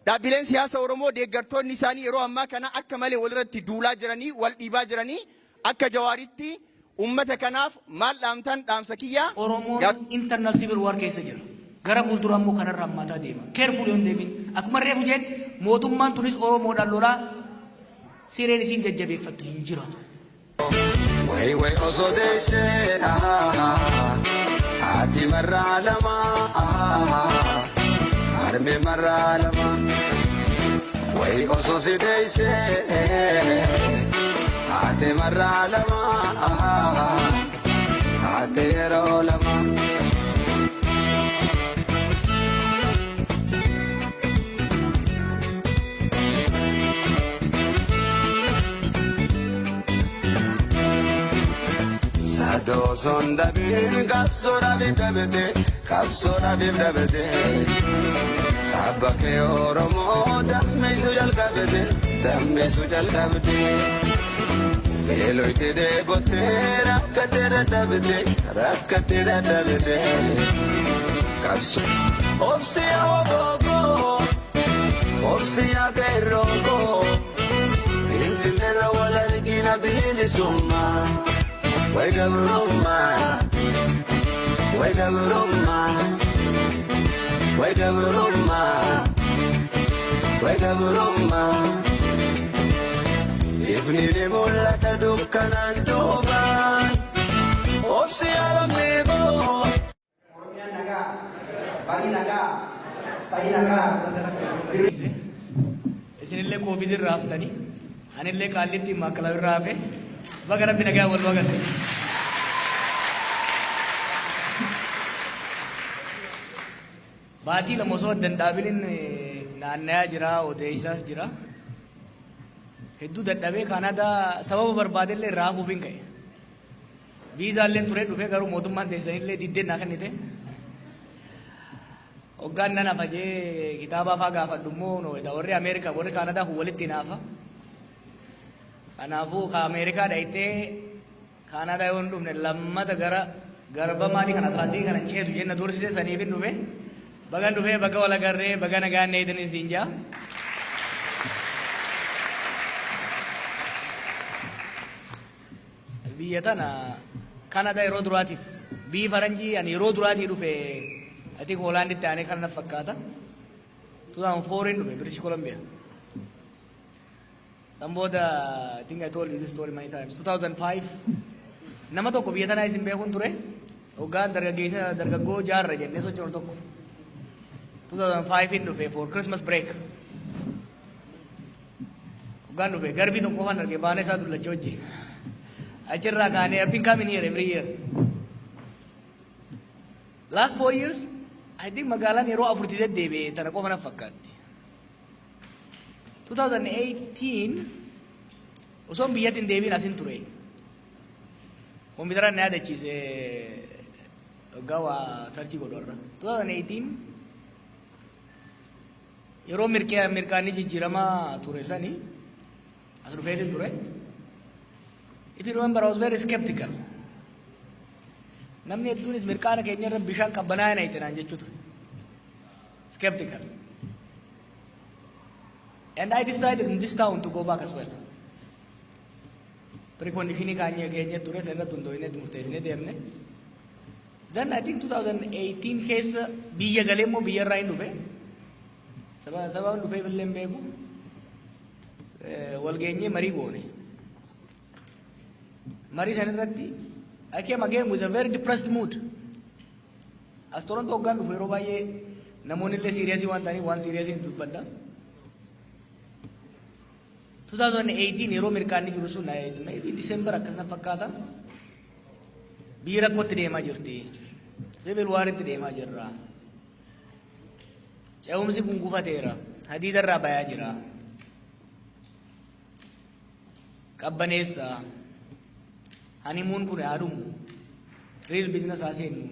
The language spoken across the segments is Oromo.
Dhaabbileen siyaasa Oromoo deeggartoonni isaanii yeroo ammaa kana akka malee walirratti duulaa jiranii wal dhiibaa jiranii akka Jawaaritti ummata kanaaf maal dhaamtan dhaamsa kiyyaa Oromoon internal civil war keessa jira. Gara fuuldura immoo kanarra hammaataa deema. Careful yoon deemin. Akkuma reefu jeetti mootummaan tunis Oromoodhaan lolaa sireen isiin jajjabeeffattu hin jiraatu. Way osoo deessee haati marraa lama harmee marraa lama way osoo si deessee haati marraa lama haati yeroo lama. Dosonda bin kapsora bidabete kapsora bidabete sabake Oromo damme sujal kabete beloite de bote rakate dabete kapso opsia ogogo opsia gerogo infilera wala rigina bilisuma. Wake up, Roma. Wake up, Roma. Wake up, Roma. Wake up, Roma. If need a mulata do canan doba. Opsi alamigo. Oromia naga, Bali naga, Sai naga. Isinillee COVID irraa haftanii anillee qaallitti makkala irraa hafe baga rabbi nagaa wal wagate. Baatii lama osoo addan dhaabilin naannayaa jira, odeessaas jira. Hedduu dadhabee Kaanaadaa sababa barbaadellee irraa hafuuf hin ka'e. Viizaalleen ture dhufee garuu mootummaan teessanillee diddeen naa kennite. Hoggaan nan hafa jee kitaaba afaa gaafadhu immoo warri Ameerikaa warri Kaanaadaa kun walitti naafa. Kanaafuu ka Ameerikaa dhayitee Kaanaadaa yoo hin dhufne lammata garba maalii kan Atlaantikii kana ceetu jenna doorsisee saniif hin dhufe. Bagan dhufee baga wal agarree baga nagaan eedanii siin jaa. Biyya tana Kaanaadaa yeroo duraatiif biyyi faranjii ani yeroo duraatii dhufe ati Hoolaanditti aanee kan na fakkaata. 2004 dhufe British Columbia. Samboda I think I told you this story many times. 2005 nama tokko biyya tanaa isin beekuun ture. Hoggaan dargaggoo jaarra jennee sochoonu tokko. 2005 in dhufe for Christmas break. Hoggaan dhufe garbii tokko qofaan arge baana isaa dullacha wajjin. Achirraa kaanee I've been coming here every year. Last 4 years I think magaalaan yeroo afurtii deddeebi'e tana qofa na fakkaatti. 2018 osoo biyyatti hin deebiin asin ture. Kompiitara na yaadachiise hoggaa waa sarchii godharra. 2018 yeroo mirkaanni jijjiiramaa ture sani as dhufeetiin ture. If you remember, I was very skeptical. Namni hedduunis mirkaana keenya irra bishaan qabbanaa'aa na itti jechuu ture. Skeptical. And I decided in this town to go back as well. Preconditioning keenya ture sana tundoine murteessine deemne. Then I think 2018 keessa biyya galee immoo biyya irraa hin dhufe. Sababa dhufe illee hin beeku. Wal geenyee marii goone. Marii sana irratti I came again with a very depressed mood. As Toronto hoggaan dhufu yeroo baay'ee namoonni illee seriyousii waan ta'aniif waan seriyousii dubbadha. 2018 yeroo mirkaanni jiru sun maybe December akkasuma fakkaata. Biyyi rakkootti deemaa jirti. Civil War-itti deemaa jirra. Ce'umsi kun gufateera. Hadiida irraa bayaa jira. Qabbaneessa. Hanimuun kun yaadumu. Real business haaseenu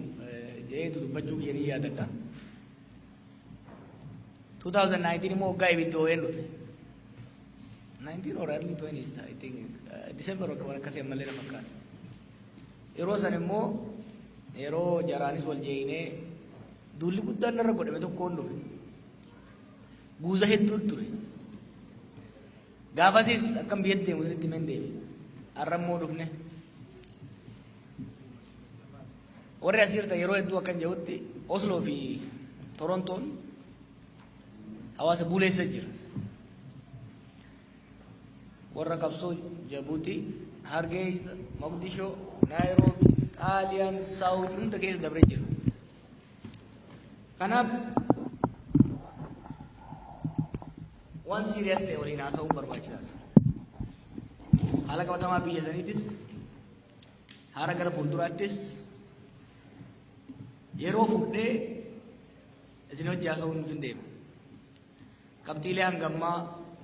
jeetu dubbachuu kiyyanii yaadadha. 2019 immoo hoggaa ibiddi hoo'een dhufe. 19 or early 20s, I think, December or akkasii ammallee na fakkaata. Yeroo san immoo yeroo jaraanis wal jeeyinee duulli guddaan narra godhame tokkoon dhufe. guuza hedduu ture. Gaafasis akkam biyyatti deemu sirriitti himeen deeme. Arrammoo dhufne. Warri as jirtan yeroo hedduu akkan jedhutti Osloo fi Torontoon hawaasa buleessa jira. Warra qabsoo Jabuutii, Hargeysa, Mogadishoo, Naayiroobii, Xaaliyaan, Saawudii hunda keessa dabree jira. Kanaaf waan siiriyaas ta'e waliin haasa'uun barbaachisaadha. Haala qabatamaa biyya saniitis, haala gara fuulduraattis yeroo fudhee isin hojii haasa'uun nuti hin deema. Qabxiilee hangammaa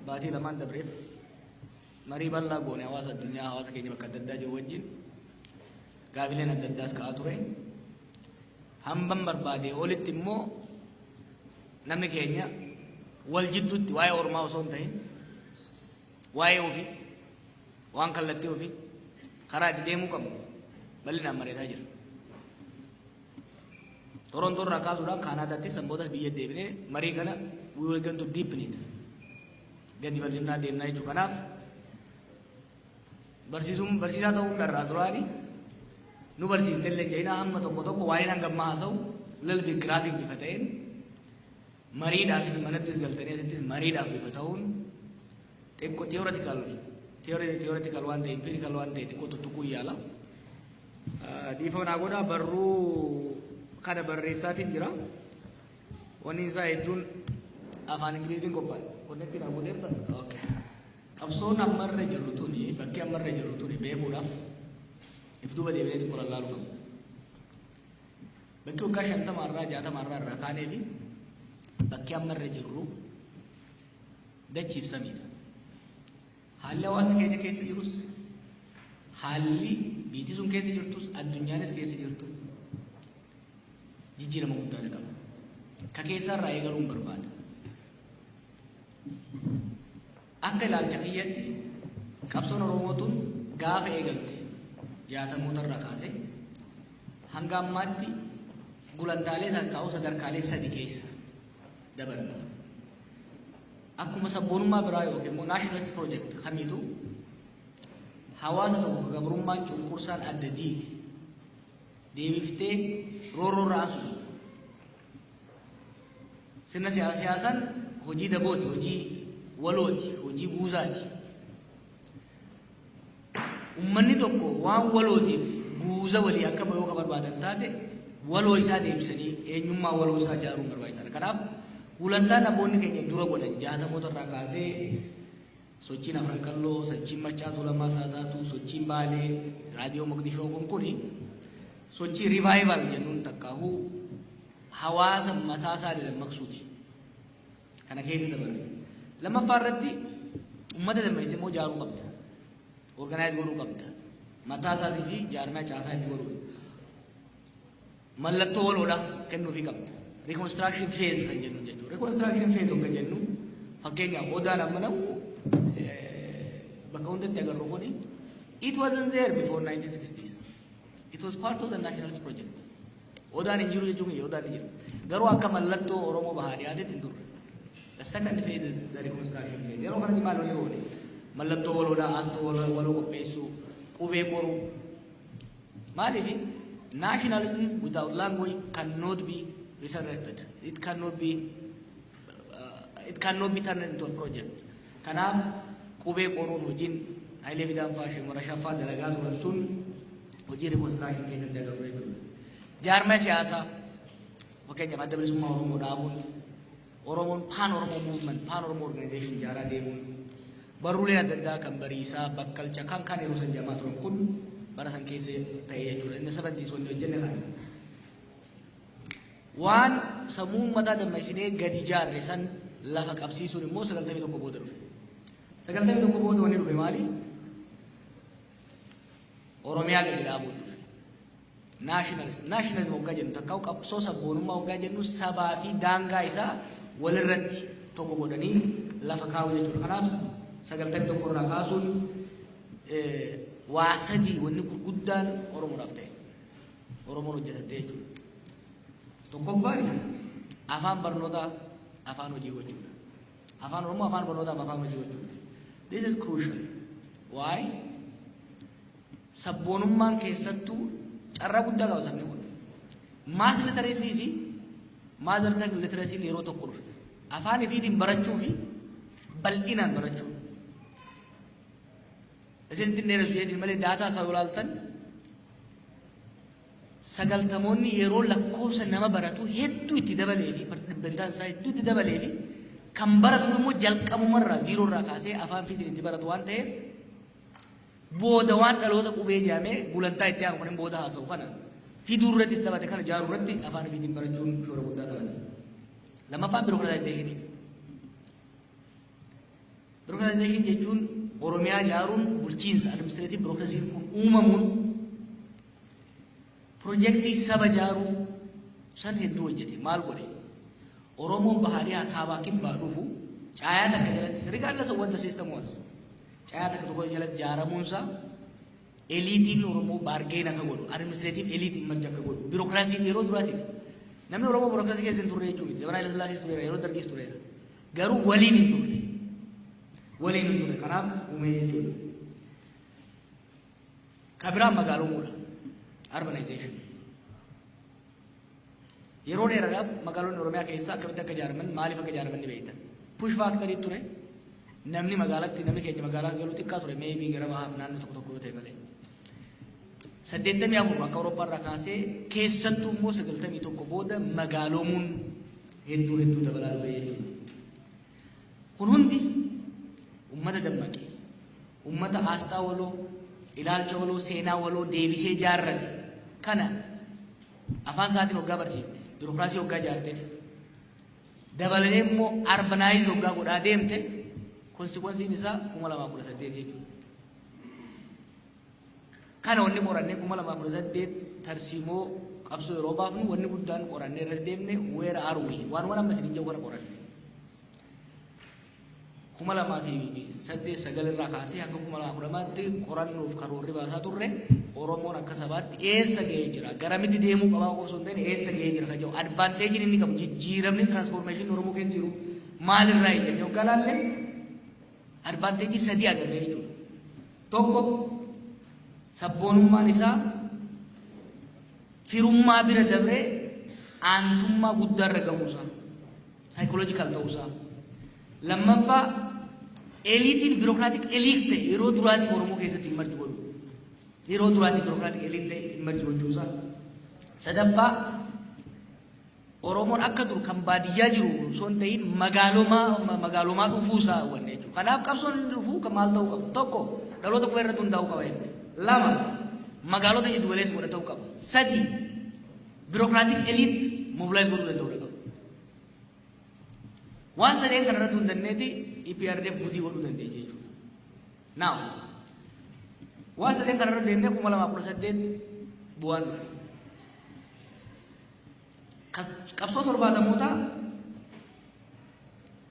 baatii lamaan dabreef marii bal'aa goone hawaasa addunyaa hawaasa keenya bakka adda addaa jiru wajjin gaafileen adda addaas ka'aa ture. Hamban barbaade olitti immoo namni keenya wal jidduutti waa'ee ormaa osoo hin ta'in waa'ee ofii waan kallattii ofii karaa itti deemuu qabnu bal'inaan mari'ataa jira. Torontoon irraa kaasuudhaan Kaanaadaatti sanboota biyya deebinee marii kana we will go to deepen it. Gadi bal'inaa deemnaa jechuu kanaaf barsiisaa ta'uu dharraa duraanii nu barsiifnellee jeenaa hamma tokko tokko waa'een hangammaa haasa'u lalbii giraafik bifa ta'een mariidhaafis manattis galtanii asittis mariidhaaf bifa ta'uun xiqqoo theoretical waan ta'e empirical waan ta'e xiqqoo tuttuquu yaala. Dhiifama naa godhaa barruu kana barreessaatiin jira. Wanni isaa hedduun afaan Ingiliziin qophaa'e. Konnetti naa godheerta. Qabsoon ammarra jirru tuni bakki ammarra jirru tuni beekuudhaaf if duuba deebilee xiqqoo lallaaluu qabna. Bakki waggaa 50 irraa kaanee fi bakki ammarra jirru dachiif samiidha. Haalli hawaasni keenya keessa jirus haalli biitii sun keessa jirtus addunyaanis keessa jirtu jijjiirama guddaa qaba. Ka keessarraa eegaluun barbaada. Akka ilaalcha kiyyatti qabsoon Oromootuun gaafa eegalte 60moota irraa kaasee hanga ammaatti gulantaalee taa'uu sadarkaalee 3 keessa dabalata. Akkuma sabboonummaa biraa yookiin immoo naashinaalisti piroojeekti kamiitu hawaasa tokko gabrummaan cunqursaan adda diige deebiftee rooroo raasu sirna siyaasaan hojii dabooti, hojii walooti, hojii guuzaati. Uummanni tokko waan walootiif guuza walii akka bahuu ka barbaadan taate waloo isaa deebisanii eenyummaa waloo isaa ijaaruun barbaachisaadha. Kanaaf gulantaan abboonni keenya dura godhan 60moota irraa kaasee sochiin afran qalloo, sochiin Marcaa Tuulamaa Saasaatu, sochiin Baalee, raadiyoo Mogadishoo kun sochii rivaayivaal jennuun takkaahuu hawaasa mataa isaa dammaqsuuti. Kana keessa dabarre. Lammaffaa irratti uummata dammaqsitee immoo ijaaruu qabda. Organize godhuu qabda. Mataa isaatii fi jaarmaa caasaa itti godhuu. Mallattoo waloodhaa kennuufii qabda. Reconstruction phase kan jennu jechuudha. Reconstruction phase kan jennu fakkeenyaaf odaan amma namu bakka hundatti agarru kuni it wasn't there before 1960s. It was part of the nationalist project. Odaan hin jiru jechuun odaan hin jiru. Garuu akka mallattoo Oromoo bahaa dhiyaatetti hin turre. The second phase is the reconstruction phase. Yeroo kanatti maal hojii oole? Mallattoo waloodhaa, aastoo waloo qopheessuu, qubee qoruu. Maaliif nationalism without language cannot be resurrected. It cannot be turned into a project. Kanaaf qubee qoruun hojiin Hayilee Fidaan fa'aa Shimara Shaffaa dalagaa turan sun hojii reconstruction keessatti agarru jechuudha. Jaarmaa siyaasaa fakkeenyaaf adda bilisummaa Oromoo dhaabuun Oromoon Pan Oromoo Movement, Pan Oromoo Organization ijaaraa deemuun barruuleen adda addaa kan bariisaa bakkalcha kan yeroo san jamaa turan kun bara san keessa ta'ee jechuudha. Inni 70s wanti hojjenne kana. Waan sammuu uummataa dammaqsinee gadi ijaarre san lafa qabsiisuun immoo 91 booda dhufe. 91 booda wanni dhufe maali? Oromiyaa gadi dhaabuun dhufe. Nationalism waggaa jennu takkaa'u qabsoo sabboonummaa waggaa jennu sabaa fi daangaa isaa walirratti tokko godhanii lafa kaa'u jechuudha. Kanaaf 91 irraa kaasuun waa sadii wanni gurguddaan Oromoodhaaf ta'e. Oromoon hojjetatte jechuudha. Tokkoffaan afaan barnootaa afaan hojii gochuudha. afaan oromoo afaan barnootaa afaan hojii gochuudha. This is crucial. Why? Sabboonummaan keessattuu carraa guddaa qaba sabni kun. Maas literacy fi mother tongue literacy yeroo tokko dhufe. Afaan ifiitiin barachuu fi bal'inaan barachuu. Isin dheeressu jedhin malee daataa isaa ilaaltan sagaltamoonni yeroo lakkoofsa nama baratu hedduu itti dabalee fi dhibbantaan isaa hedduu itti dabalee fi kan baratu immoo jalqabumarraa ziiroorraa kaasee afaan fiitiin itti baratu waan ta'eef booda waan dhaloota qubee jaamee gulantaa itti aanu kan booda haasa'u kana fiduurratti itti taphate kana jaaruurratti afaan fiitiin barachuun shoora guddaa taphate. Lammaffaan biirokiraataayizeeshinii. Biirokiraataayizeeshinii jechuun Oromiyaa jaaruun bulchiinsa administreetiif biirokiraasiin kun uumamuun Projektii saba jaaruu san hedduu hojjete maal godhe Oromoon bahaadhii akaabaa kibbaa dhufu caayaa takka jalatti regardless of what the system was caayaa takka tokko jalatti jaaramuunsaa eliitiin Oromoo baargeen akka godhu administrative eliitiin malcha akka godhu biirokiraasiin yeroo duraatiif namni Oromoo biirokiraasii keessa hin turre jechuudha Zebanaa Haile Sillaasee tureera yeroo Dargiis tureera garuu waliin hin turre kanaaf uumee jechuudha kabiraan magaalomuudha. Urbanization. Yeroo dheeraadhaaf magaalonni Oromiyaa keessaa akkamitti akka ijaaraman maaliif akka ijaaraman ni beektan. Push factory ture namni magaalatti namni keenya magaalaa galuu xiqqaa ture meebii gara bahaaf naannoo tokko tokko yoo ta'e malee. 84 akka Awurooppaa irraa kaasee keessattuu immoo 91 booda magaalomuun hedduu dabalaa dhufe jechuudha. Kun hundi uummata dammaqee uummata aastaa waloo ilaalcha waloo seenaa waloo deebisee jaarrate. Kana afaan isaatiin hoggaa barsiifte biirokiraasii hoggaa jaarteef dabalatee immoo arbanaayizii hoggaa godhaa deemte konsekwensiin isaa 2018 jechuudha. Kana wanni qorannee 2018 tarsiimoo qabsoo yeroo baafnu wanni guddaan qorannee irratti deemne where are we waan amma isin ijoo kana qoranne 2008 irraa kaasee hanga 2010tti qorannoof karoorri baasaa turre Oromoon akka sabaatti eessa ga'ee jira garamitti deemuu qabaa osoo hin ta'in eessa ga'ee jira kan jedhu advaanteejiin inni qabu jijjiiramni tiraansfoormeeshinii Oromoo keessa jiru maalirraa eeggame yookaan laallee advaanteejii sadii agarree jechuudha. Tokko sabboonummaan isaa firummaa bira dabree aantummaa guddaarra gahuusaa saayikooloojikaal ta'uusaa. Lammaffaa eliitiin biirokiraatik eliit ta'e yeroo duraatii Oromoo keessatti hin marju godhu. Yeroo duraatii biirokiraatik eliit ta'e hin marju gochuusaa. Sadaffaa Oromoon akka dur kan baadiyyaa jiru osoo hin ta'in magaalomaa dhufuusaa wanne jechuudha. Kanaaf qabsoon inni dhufuu kan maal ta'uu qabu? Tokko dhaloota qubee irratti hundaa'uu qaba inni. Lama magaalota jiddu galeessa godhatuu qaba. Sadi biirokiraatik eliit mobilaayiz godhuu danda'uu qaba. Waan sadeen kana irratti hundanneeti EPRDF guutii godhuu dandeenya jechuudha. Now waan sadeen kana irratti deemnee 2018 bu'aan dhufe. Qabsoo 70moota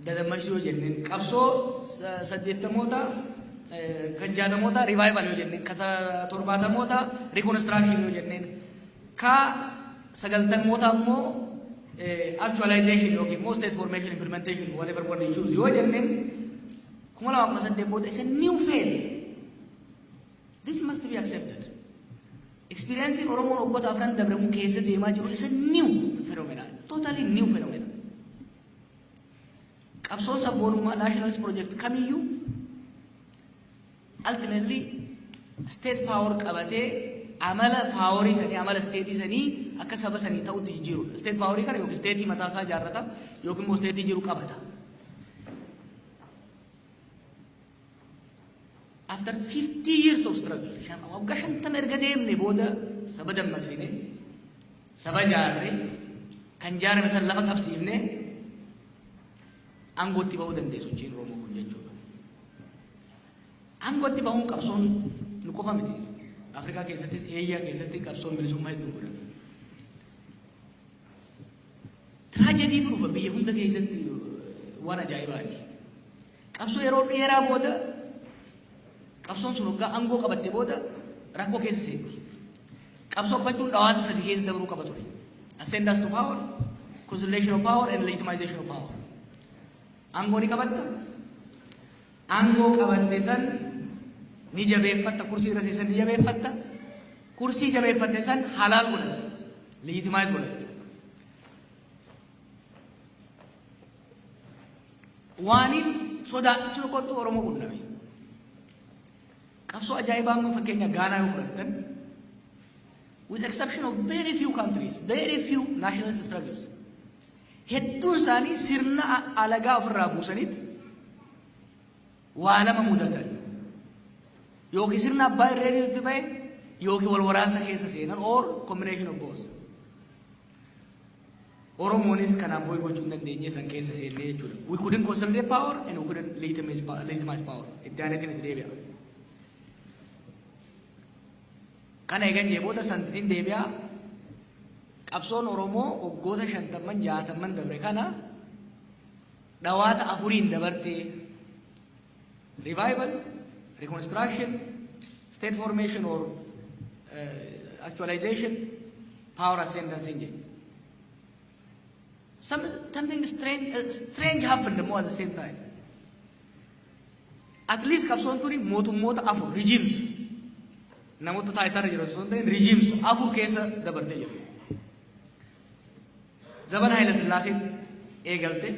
dadammaqsuu yoo jenneen qabsoo 80moota kan 60moota revival yoo jenneen kan 70moota reconstruction yoo jenneen ka 90moota immoo actualization yookiin immoo state formation implementation whatever one you choose yoo jenneen 2018 booda is a new phase. This must be accepted. Experiencing Oromo waggoota afran dabramu keessa deemaa jiru is a new phenomenon, totally new phenomenon. Qabsoo sabboonummaa nationalist project kamiyyuu ultimately state power qabatee amala powerii sanii amala state sanii akka saba sanii ta'utti jijjiiru. State powerii kana yookiin state mataa isaa jaarrata yookiin immoo state jiru qabata. After 50 years of struggle, waggaa 50 erga deemne booda saba dammaqsine, saba jaarre, kan jaarame san lafa qabsiifne aangootti bahuu dandeessu sochiin Oromoo kun jechuudha. Aangootti bahuun qabsoon nu qofa miti. Afrikaa keessattis Eeyyaa keessatti qabsoon bilisummaa hedduu godhan. Tiraajedii dhufa biyya hunda keessatti waan ajaa'ibaati. Qabsoo yeroo dheeraa booda qabsoon sun waggaa aangoo qabatte booda rakkoo keessa seenti. Qabsoo qabachuun dhawaata sadii keessa dabruu qaba ture. Ascendance to power, consolidation of power, and legitimization of power. Aangoo ni qabatta. Aangoo qabatte san ni jabeeffatta kursii irra teessan ni jabeeffatta. Kursii jabeeffatte san halaal godhatta. Legitimize godhatta. Waanin sodaachuu tokkotu Oromoo qunname. Qabsoo ajaa'ibaa amma fakkeenya Gaanaa yoo fudhattan, with exception of very few countries, very few nationalist struggles, hedduun isaanii sirna alagaa ofirraa buusaniit waa lama mudatan. Yookiin sirna abbaa irreetti ba'e yookiin wal waraansa keessa seenan or combination of both. Oromoonis kanaaf boy gochuu hin dandeenye san keessa seennee jechuudha. We couldn't consolidate power and we couldn't legitimize power. Itti aaneetiin itti deebi'a. Kana eegan jee booda santiin deebi'a. Qabsoon Oromoo waggoota 50-60 dabre kana dhawaata afuriin dabartee revival, reconstruction, state formation or actualization, power ascendance in jee. Something strange happened more at the same time. At least qabsoon kuni mootummoota afur regimes namoota taayitarra jiru osoo hin ta'in regimes afur keessa dabartee jiru. Zaman Haayila Sillaaseen eegalte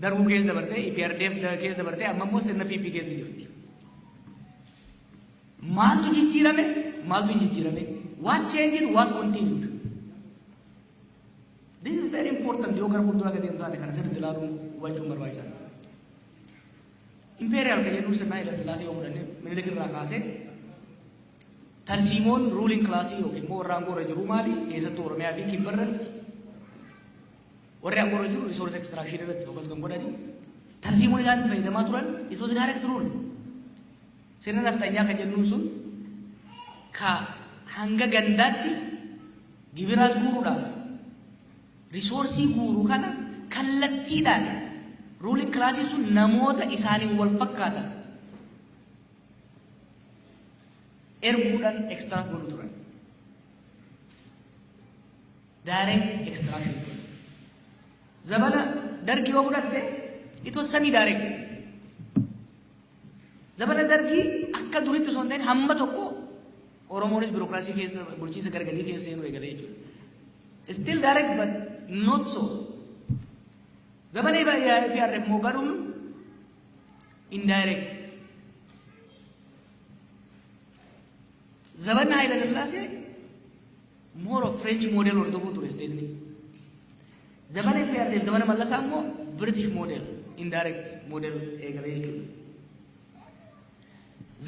darbuu keessa dabartee EPRDF keessa dabartee amma immoo sirna PP keessa jirti. Maaltu jijjiirame? Maaltu hin jijjiirame? What changed? What continued? This is very important. Yoo gara fuulduraa gadi hin taane kana sirriitti ilaaluun hubachuun barbaachisaadha. Imperial kan jennu sirna Haayila Sillaasee yoo fudhanne Minilik irraa kaasee tarsiimoon ruling classii yookiin immoo warra aangoo irra jiru maali? Keessattuu Oromiyaa fi Kibbarratti warri aangoo irra jiru resource extraction irratti fokas kan godhani. Tarsiimoon isaan itti fayyadamaa turan it was direct rule. Sirna naftanyaa kan jennuun sun ka hanga gandaatti gibiraas guuruudhaan risoorsii guuruu kana kallattiidhaan ruling classii sun namoota isaaniin wal fakkaatan erguudhaan extract godhu turan. Direct extraction. Zamana dargii yoo fudhatte it was semi direct. Zamana dargii akka duriitti osoo hin ta'in hamma tokko Oromoonis biirokraasii keessa bulchiinsa gargarii keessa seenuu eegalee jechuudha. Still direct but not so. Zamana EPRDF moo garuu indirect. Zamana Haayila Sillaasee more of French model hordofuu ture state'ni. Zamana EPRDF zamana Mallasaa immoo British model indirect model eegalee jechuudha.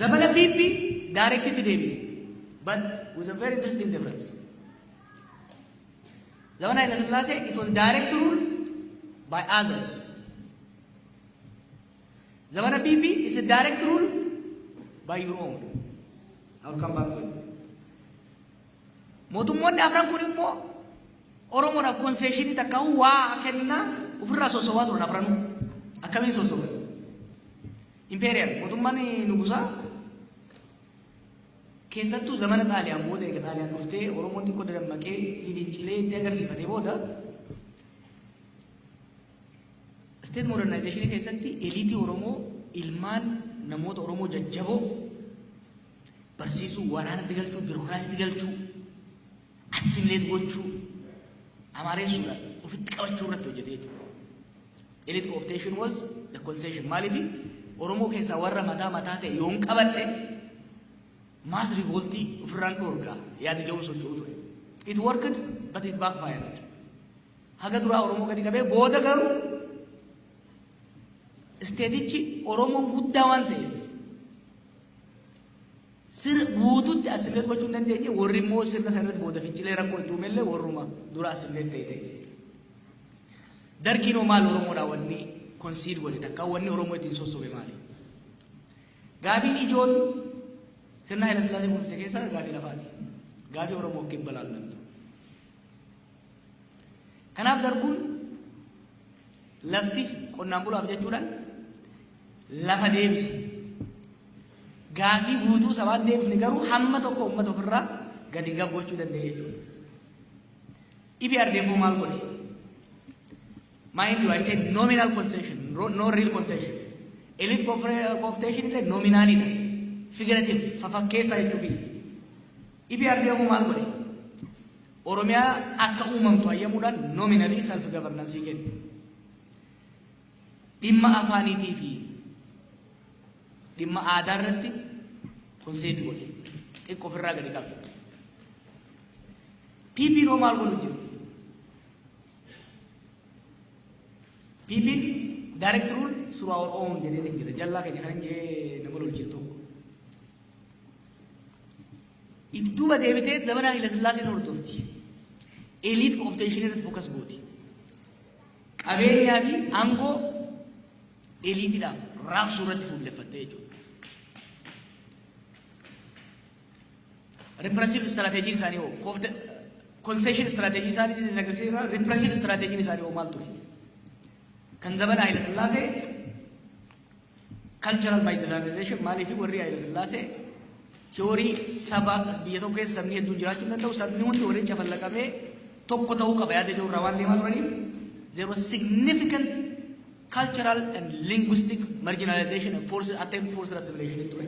Zamana PP direct itti deebi'e but with a very interesting difference. Zamana Haayila Sillaasee it was direct rule by others. Zamana PP is a direct rule by your own. I will come back to it. Mootummoonni afran kun immoo Oromoodhaaf concessionii takka waa kennaa ofirraa sosobaa turan afranuu. Akkamiin sosoban? Imperial mootummaan nugusaa keessattuu zamana Xaaliyaan booda eega Xaaliyaan dhuftee Oromoon xiqqoo dadammaqee hidhincilee itti agarsiifatee booda state modernization keessatti eliitii Oromoo ilmaan namoota Oromoo jajjaboo barsiisuu, waraanatti galchuu, biirokraasiitti galchuu, assimileet gochuu, amaareessuudhaan ofitti qabachuu irratti hojjetee jechuudha. Elite cooptation was the concession. Maaliif Oromoo keessaa warra mataa ta'e yoon qabadhe mass revoltii ofirraan dhorkaa yaada jedhu socho'u ture. It worked but it backfired. Haga duraa Oromoo gadi qabee booda garuu isteetichi Oromoon guddaa waan ta'eef sir guututti assimileet gochuu hin dandeenye warri immoo sirna sanarratti booda fincilee rakkoo itti uumellee warruma dura assimileet ta'e. Dargiinoo maal Oromoodhaa wanni konsiid godhe takka wanni Oromoo ittiin sossobe maali? Gaafiin ijoon sirna Haayila Sillaasee murtee keessaa gaafii lafaati. Gaafii Oromoo kibba laallamtu. Kanaaf darguun lafti qonnaan bulaaf jechuudhaan lafa deebise. Gaafii guutuu sabaan deebifne garuu hamma tokko uummata ofirraa gadi gabgochuu danda'e jechuudha. EPRDF maal godhe? Mind you, I said nominal concession, no real concession. Elite cooptation illee nominaalidha. Figurative fafakkeessaa jechuufi. EPRDF maal godhe? Oromiyaa akka uumamtu hayyamuudhaan nominally self governance kennu. Dhimma afaaniitii fi dhimma aadaa irratti konseetii godhe. Xiqqoo ofirraa gadi qabu. PPO maal godhu jiru? PPO direct rule through our own jedhee jira. Jallaa keenya kan jee nama lolchiisu tokko. Idduuba deebitee zamana Haile Sillaaseen hordofti. Elite cooptation irratti focus gooti. Qabeenyaa fi aangoo elitiidhaan raabsuu irratti fuulleffattee jechuudha. Repressive strategy isaanii hoo concession strategy isaanii agarsiisa. Repressive strategy isaanii hoo maal ture? Kan zamana Haile Sillaasee cultural marginalization maaliif warri Haile Sillaasee theory saba biyya tokko keessa sabni hedduun jiraachuu hin danda'u. Sabni hundi waliin cafallaqamee tokko ta'uu qaba yaada jiru irraa waan deemaa turaniif there was significant cultural and linguistic marginalization and forced assimilation in ture.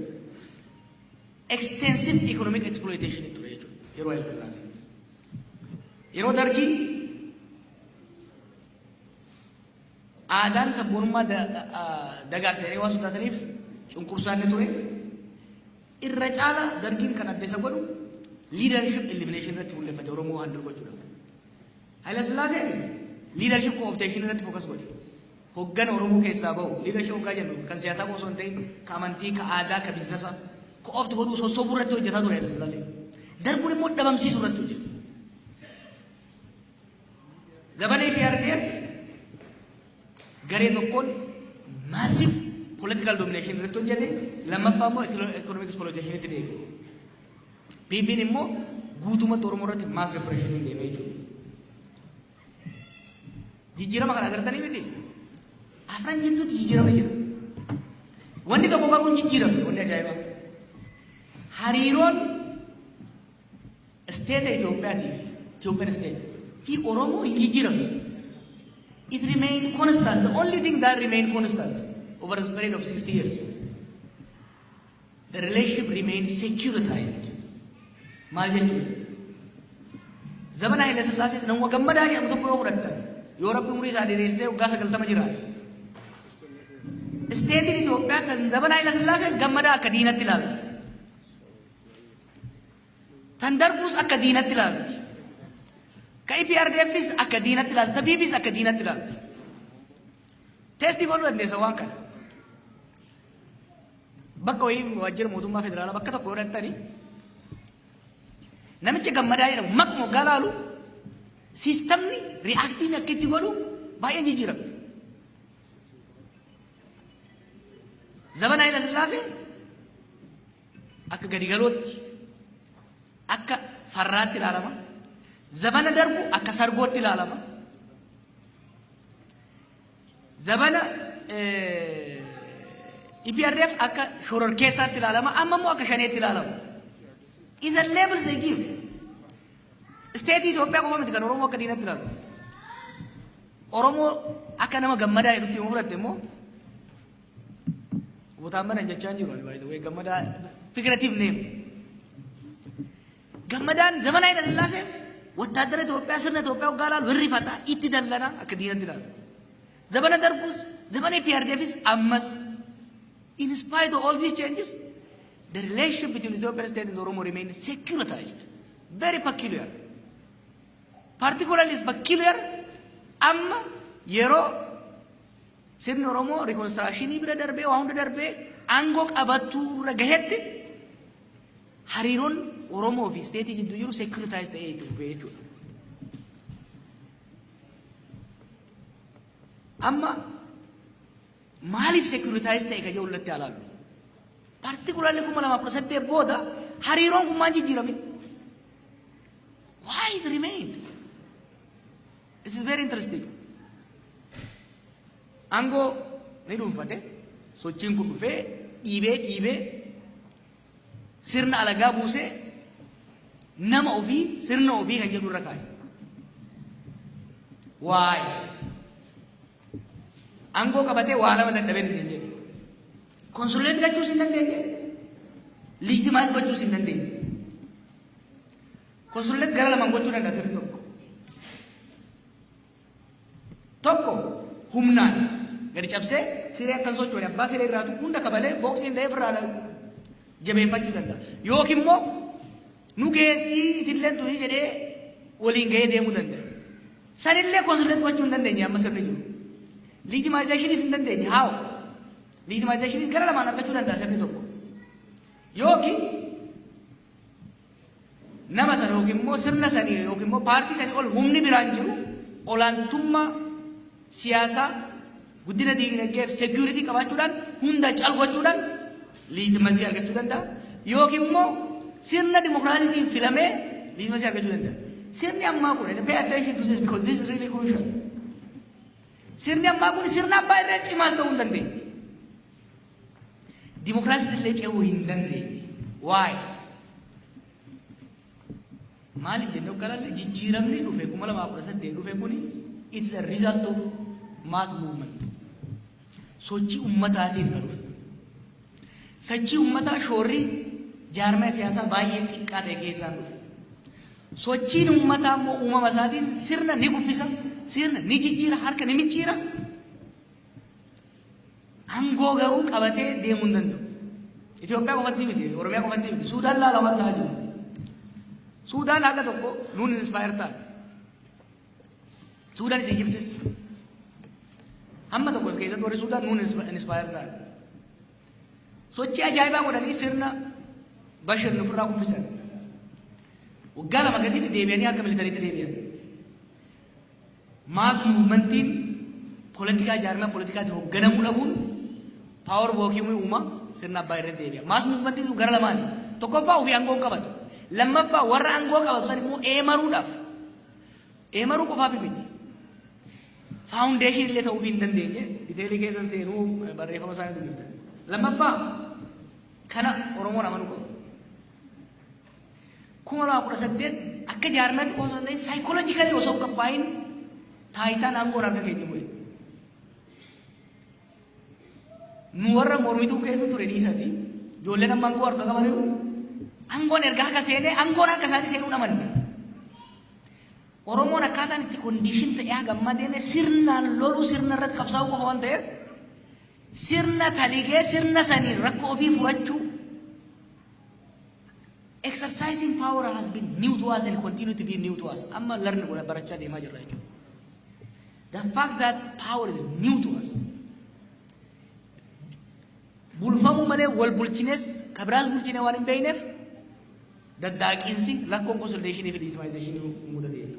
Extensive economic exploitation in ture jechuudha yeroo Haile Sillaasee. Yeroo Dargii aadaan sabboonummaa dagaagsanii waan sodaataniif cunqursaan ni ture. Irra caala Dargiin kan adda isa godhu leadership elimination irratti fuulleffate Oromoo handle gochuudha. Haile Sillaaseen leadership cooptation irratti focus godhe. Hoggan Oromoo keessaa bahu leadership hoggaa jennu kan siyaasaa osoo hin ta'in ka amantii, ka aadaa, ka biizinasa co-opt godhuu sossobuu irratti hojjetaa ture Haile Sillaaseen. Darbuun immoo dhabamsiisuu irratti hojjeta. Zamana EPRDF garee tokkoon massive political domination irratti hojjete. Lammaffaa immoo economic exploitation itti deeme. PP'n immoo guutumatti Oromoo irratti mass repression deeme jechuudha. Jijjiirama kana agartanii miti. Afran jettuutti jijjiirama jira. Wanni tokko garuu jijjiirame wanni ajaa'ibaa. Hariiroon state Itoophiyaatii fi Ethiopian state fi Oromoo hin jijjiiramne. It remained constant. The only thing that remained constant over a period of 60 years. The relationship remained securitized. Maal jechuudha? Zamana Haile Sillaasee nama gammadaa jedhamu tokko yoo fudhattan yoo Rabbi umurii isaa dheeressee waggaa 90 jiraate. Isteetiin Itoophiyaa kan zamana Haile Sillaasees gammadaa akka diinatti ilaalti. Tan darbuus akka diinatti ilaalti. Ka EPRDFis akka diinatti ilaalti. Ta PPs akka diinatti ilaalti. Teestii godhuu dandeessa waan kana. Bakka wayii waajjira mootummaa federaalaa bakka tokko godhatanii namicha gammadaa jedhamu maqaa moggaa laalu siistamni ri'aaktiin akka itti godhu baay'ee jijjiirame. Zamana Haile Sillaasee akka gadigalootti akka farraatti ilaalama. Zamana darbu akka sargootti ilaalama. Zamana EPRDF akka shororkeessaatti ilaalama. Amma immoo akka shaneetti ilaalama. Is a label they give. State Itoophiyaa qofa miti kan Oromoo akka diinatti ilaalu. Oromoo akka nama gammadaa jedhutti yoo fudhatte immoo botaan mana jechaa jiru ani baay'ee way gammadaa figurative name. Gammadaan zamana Haile Sillaasees wattaadara Itoophiyaa sirna Itoophiyaa waggaa laalu hirrifata itti dallana akka diinatti ilaalu. Zamana darbus zamana EPRDFis ammas in spite of all these changes the relationship between Ethiopian state and Oromo remained securitized. Very peculiar. Particularly is peculiar amma yero sirni Oromo reconstruction bira darbe waa hunda darbe aangoo qabattu ragahetti hariiroon Oromo fi state jiddu jiru securitized ta'ee dhufe jechuudha. Amma maaliif securitized ta'e ka jedhu irratti ilaallu. Particularly kuma lama prosente booda hariiroon kun maal jijjiirame? Why it remained? This is very interesting. Aangoo ni dhuunfate sochiin kun dhufee dhiibee sirna alagaa buusee nama ofii sirna ofii kan jedhu irra kaa'e. Why? angoo qabatee waa lama dadhabee hin jedhe. Konsuleet gochuus hin dandeenye. Liitimaayis gochuus hin dandeenye. Konsuleet gara lamaan gochuu danda'a sirri tokko. Tokko humnaan gadi cabsee siree akkan sochoone abbaa siree irraatu hunda kabalee booksiin da'ee birraa jabeeffachuu danda'a. Yookiin immoo nu geessii itillee tuni jedhee waliin gahee deemuu danda'a. Sanillee konsuleet gochuu hin dandeenye amma sirri jiru. Liitimaayizeshiniis hin dandeenye haa liitimaayizeshiniis gara lamaan argachuu danda'a sirri tokko. Yookiin nama sana yookiin immoo sirna sanii yookiin immoo paartii sanii ol humni biraan jiru olaantummaa siyaasaa guddina diinagdeef seekuritii qabaachuudhaan hunda caalgochuudhaan liitimaasii argachuu danda'a. Yookiin immoo sirna dimokiraasiitiin filamee liitimaasii argachuu danda'a. Sirni ammaa kun pay attention to this because this is really crucial. Sirni ammaa kun sirna abbaa irraa cimaas ta'uu hin dandeenye. Dimokiraasiin illee ce'uu hin dandeenye. Why? Maaliif jennee garaalee jijjiiramni dhufe 2018 dhufe kuni it's a result of mass movement. Sochii ummataatiin dhufe. Sochii ummataa shoorri jaarmaa siyaasaa baay'ee xiqqaa ta'e keessaan dhufe. Sochiin ummataa immoo uumama isaatiin sirna ni guddisa, sirna ni jijjiira, harka ni micciira. Aangoo garuu qabatee deemuu hin danda'u. Itoophiyaa qofatti miti, Oromiyaa qofatti miti, Suudaan laalamaa ta'aa jiru. Suudaan haga tokko nuun inspire ta'a. Suudaan isii jirtis. Hamma tokko keessatti warri Suudaan nuun inspire ta'a. Sochii ajaa'ibaa godhanii sirna Bashir nufirraa kuffisan. Waggaa lama gaditti deebi'anii harka militariitti deebi'an. Maas muumentiin poolitikaa jaarmaa poolitikaatiin hoogganamuu dhabuun paawar bookii uumaa sirna abbaa irratti deebi'a. Maas muumentiin gara lamaani. Tokkoffaa ofii aangoo qabatu. Lammaffaa warra aangoo qabatu san immoo eemaruudhaaf. Eemaruu qofaaf miti. Faawundeeshinii illee ta'uu hin dandeenye. Diteelii keessan seenuu barreeffama isaanii dubbiftan. Lammaffaa kana Oromoon amanuu qabu. 2018 akka jaarmaatti osoo hin ta'in saayikooloojikali osoo hin qophaa'in taayitaan aangoon harka keenya bu'e. Nu warra mormituu keessa ture dhiisati ijoolleen amma aangoo harka qaban aangoon erga harka seenee aangoon harka isaanii seenuu namanne. Oromoon akkaataan itti kondiishin ta'ee gammaa deeme sirnaan loluu sirna irratti qabsaa'uu qofa waan ta'eef sirna taligee sirna saniin rakkoo ofii furachuu. Exercising power has been new to us and continue to be new to us. Amma learn what baracha de major. The fact that power is new to us. Bulfamu male wal bulchines kabras bulchine warin bainef that daqinsi lack consolidation if legitimization mudade.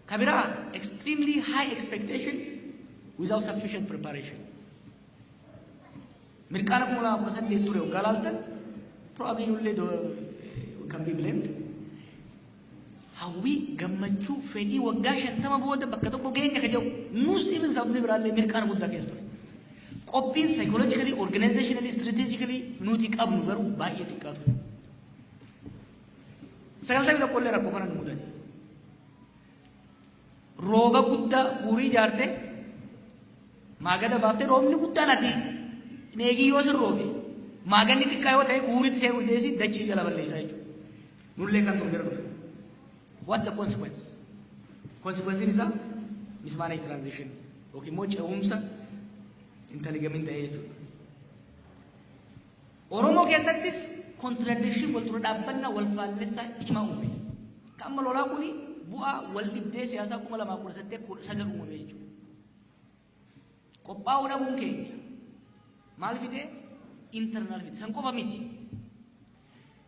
Kabira extremely high expectation without sufficient preparation. Mirkana kumula percent leture galaltan probably only can be blamed. How we gammachu fedi wagga shantama booda bakka tokko geenya kajew nus even sabni biralle mirqaan guddaa keessa ture. Qophiin psychologically, organizationally, strategically nuti qabnu garuu baay'ee xiqqaatu. Sagaltamii tokko illee rakkoo kana nu mudate. Rooba guddaa guurii ijaarte maagada baaftee roobni guddaan ati neegii yoo sin roobe maaganni xiqqaa yoo ta'e guuritti seenuu deessi dachii jala balleessaa jechuudha. Nullee kan turre dhufe. What's the consequence? Consequence is a mismanaged transition. Yookiin immoo ce'umsa intelligent ta'ee jechuudha. Oromoo keessattis contradiction wal dura dhaabbannaa wal faallessaa cimaa uume. Amma lolaa kuni bu'aa wal dhibdee siyaasaa 2018 uumame jechuudha. Qophaa'uu dhabuun keenya maal fidee internal fidee san qofa miti.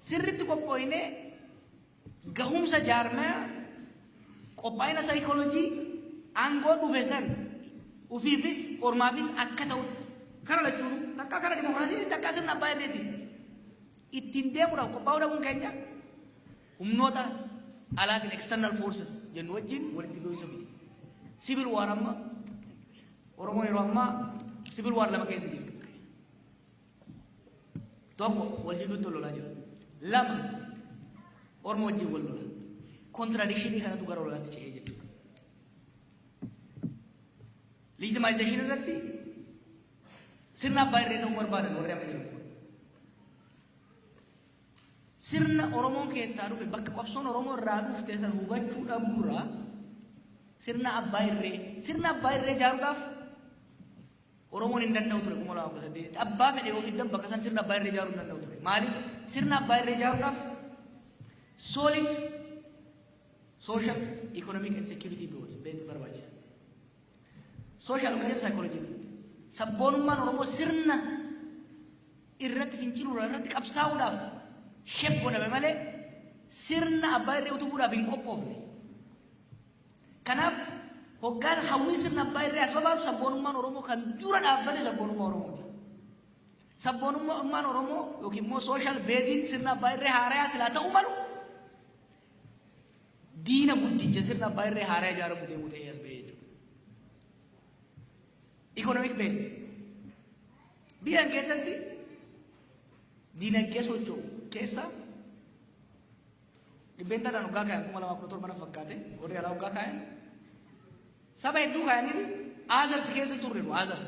Sirriitti qophooyinee gahumsa jaarmaa qophaa'ina saayikooloojii aangoo dhufe san ufiifis ormaafis akka ta'u kara lachuun takka kara dimokiraasii takka sirna abbaa irreeti ittiin deemuudhaaf qophaa'uu dhabuun keenya humnoota alaatiin external forces jennu wajjin walitti bu'iinsa miti. Civil war amma Oromoon yeroo ammaa civil war lama keessa jira. Tokko wal jidduutti lolaa jira. Lama Oromoo wajjin wal lola. Contradiction kanatu gara lolaatti ce'ee jira. Legitimization irratti sirna abbaa irree ta'uu barbaadan warri amma jiran. Sirna Oromoon keessaa dhufe bakka qabsoon Oromoo irraa dhuftee san hubachuu dhabuurraa sirna abbaa irree ijaaruudhaaf Oromoon hin danda'u ture 2018 abbaa fedhe yoo fiddan bakka san sirna abbaa irree ijaaruu hin danda'u ture. Maaliif sirna abbaa irree ijaaruudhaaf solid social, economic and security base barbaachisa. Social and psychology. Sabboonummaan Oromoo sirna irratti finciluudha irratti qabsaa'uudhaaf shep godhame malee sirna abbaa irree utubuudhaaf hin qophoofne. Kanaaf hoggaa hawwii sirna abbaa irree as babaatu sabboonummaan Oromoo kan dura dhaabbate sabboonummaa Oromooti. Sabboonummaan Oromoo yookiin immoo social beeziin sirna abbaa irree haaraa silaa ta'uu malu diina guddicha sirna abbaa irree haaraa ijaaramu deemu ta'ee as ba'ee jiru. Economic base biyya keessatti diinagdee socho'u keessa dhibbeentaadhaan hoggaa kaayan 2017 fakkaate warri alaa hoggaa kaayan saba hedduu kaayanii Azars keessa turre nu Azars.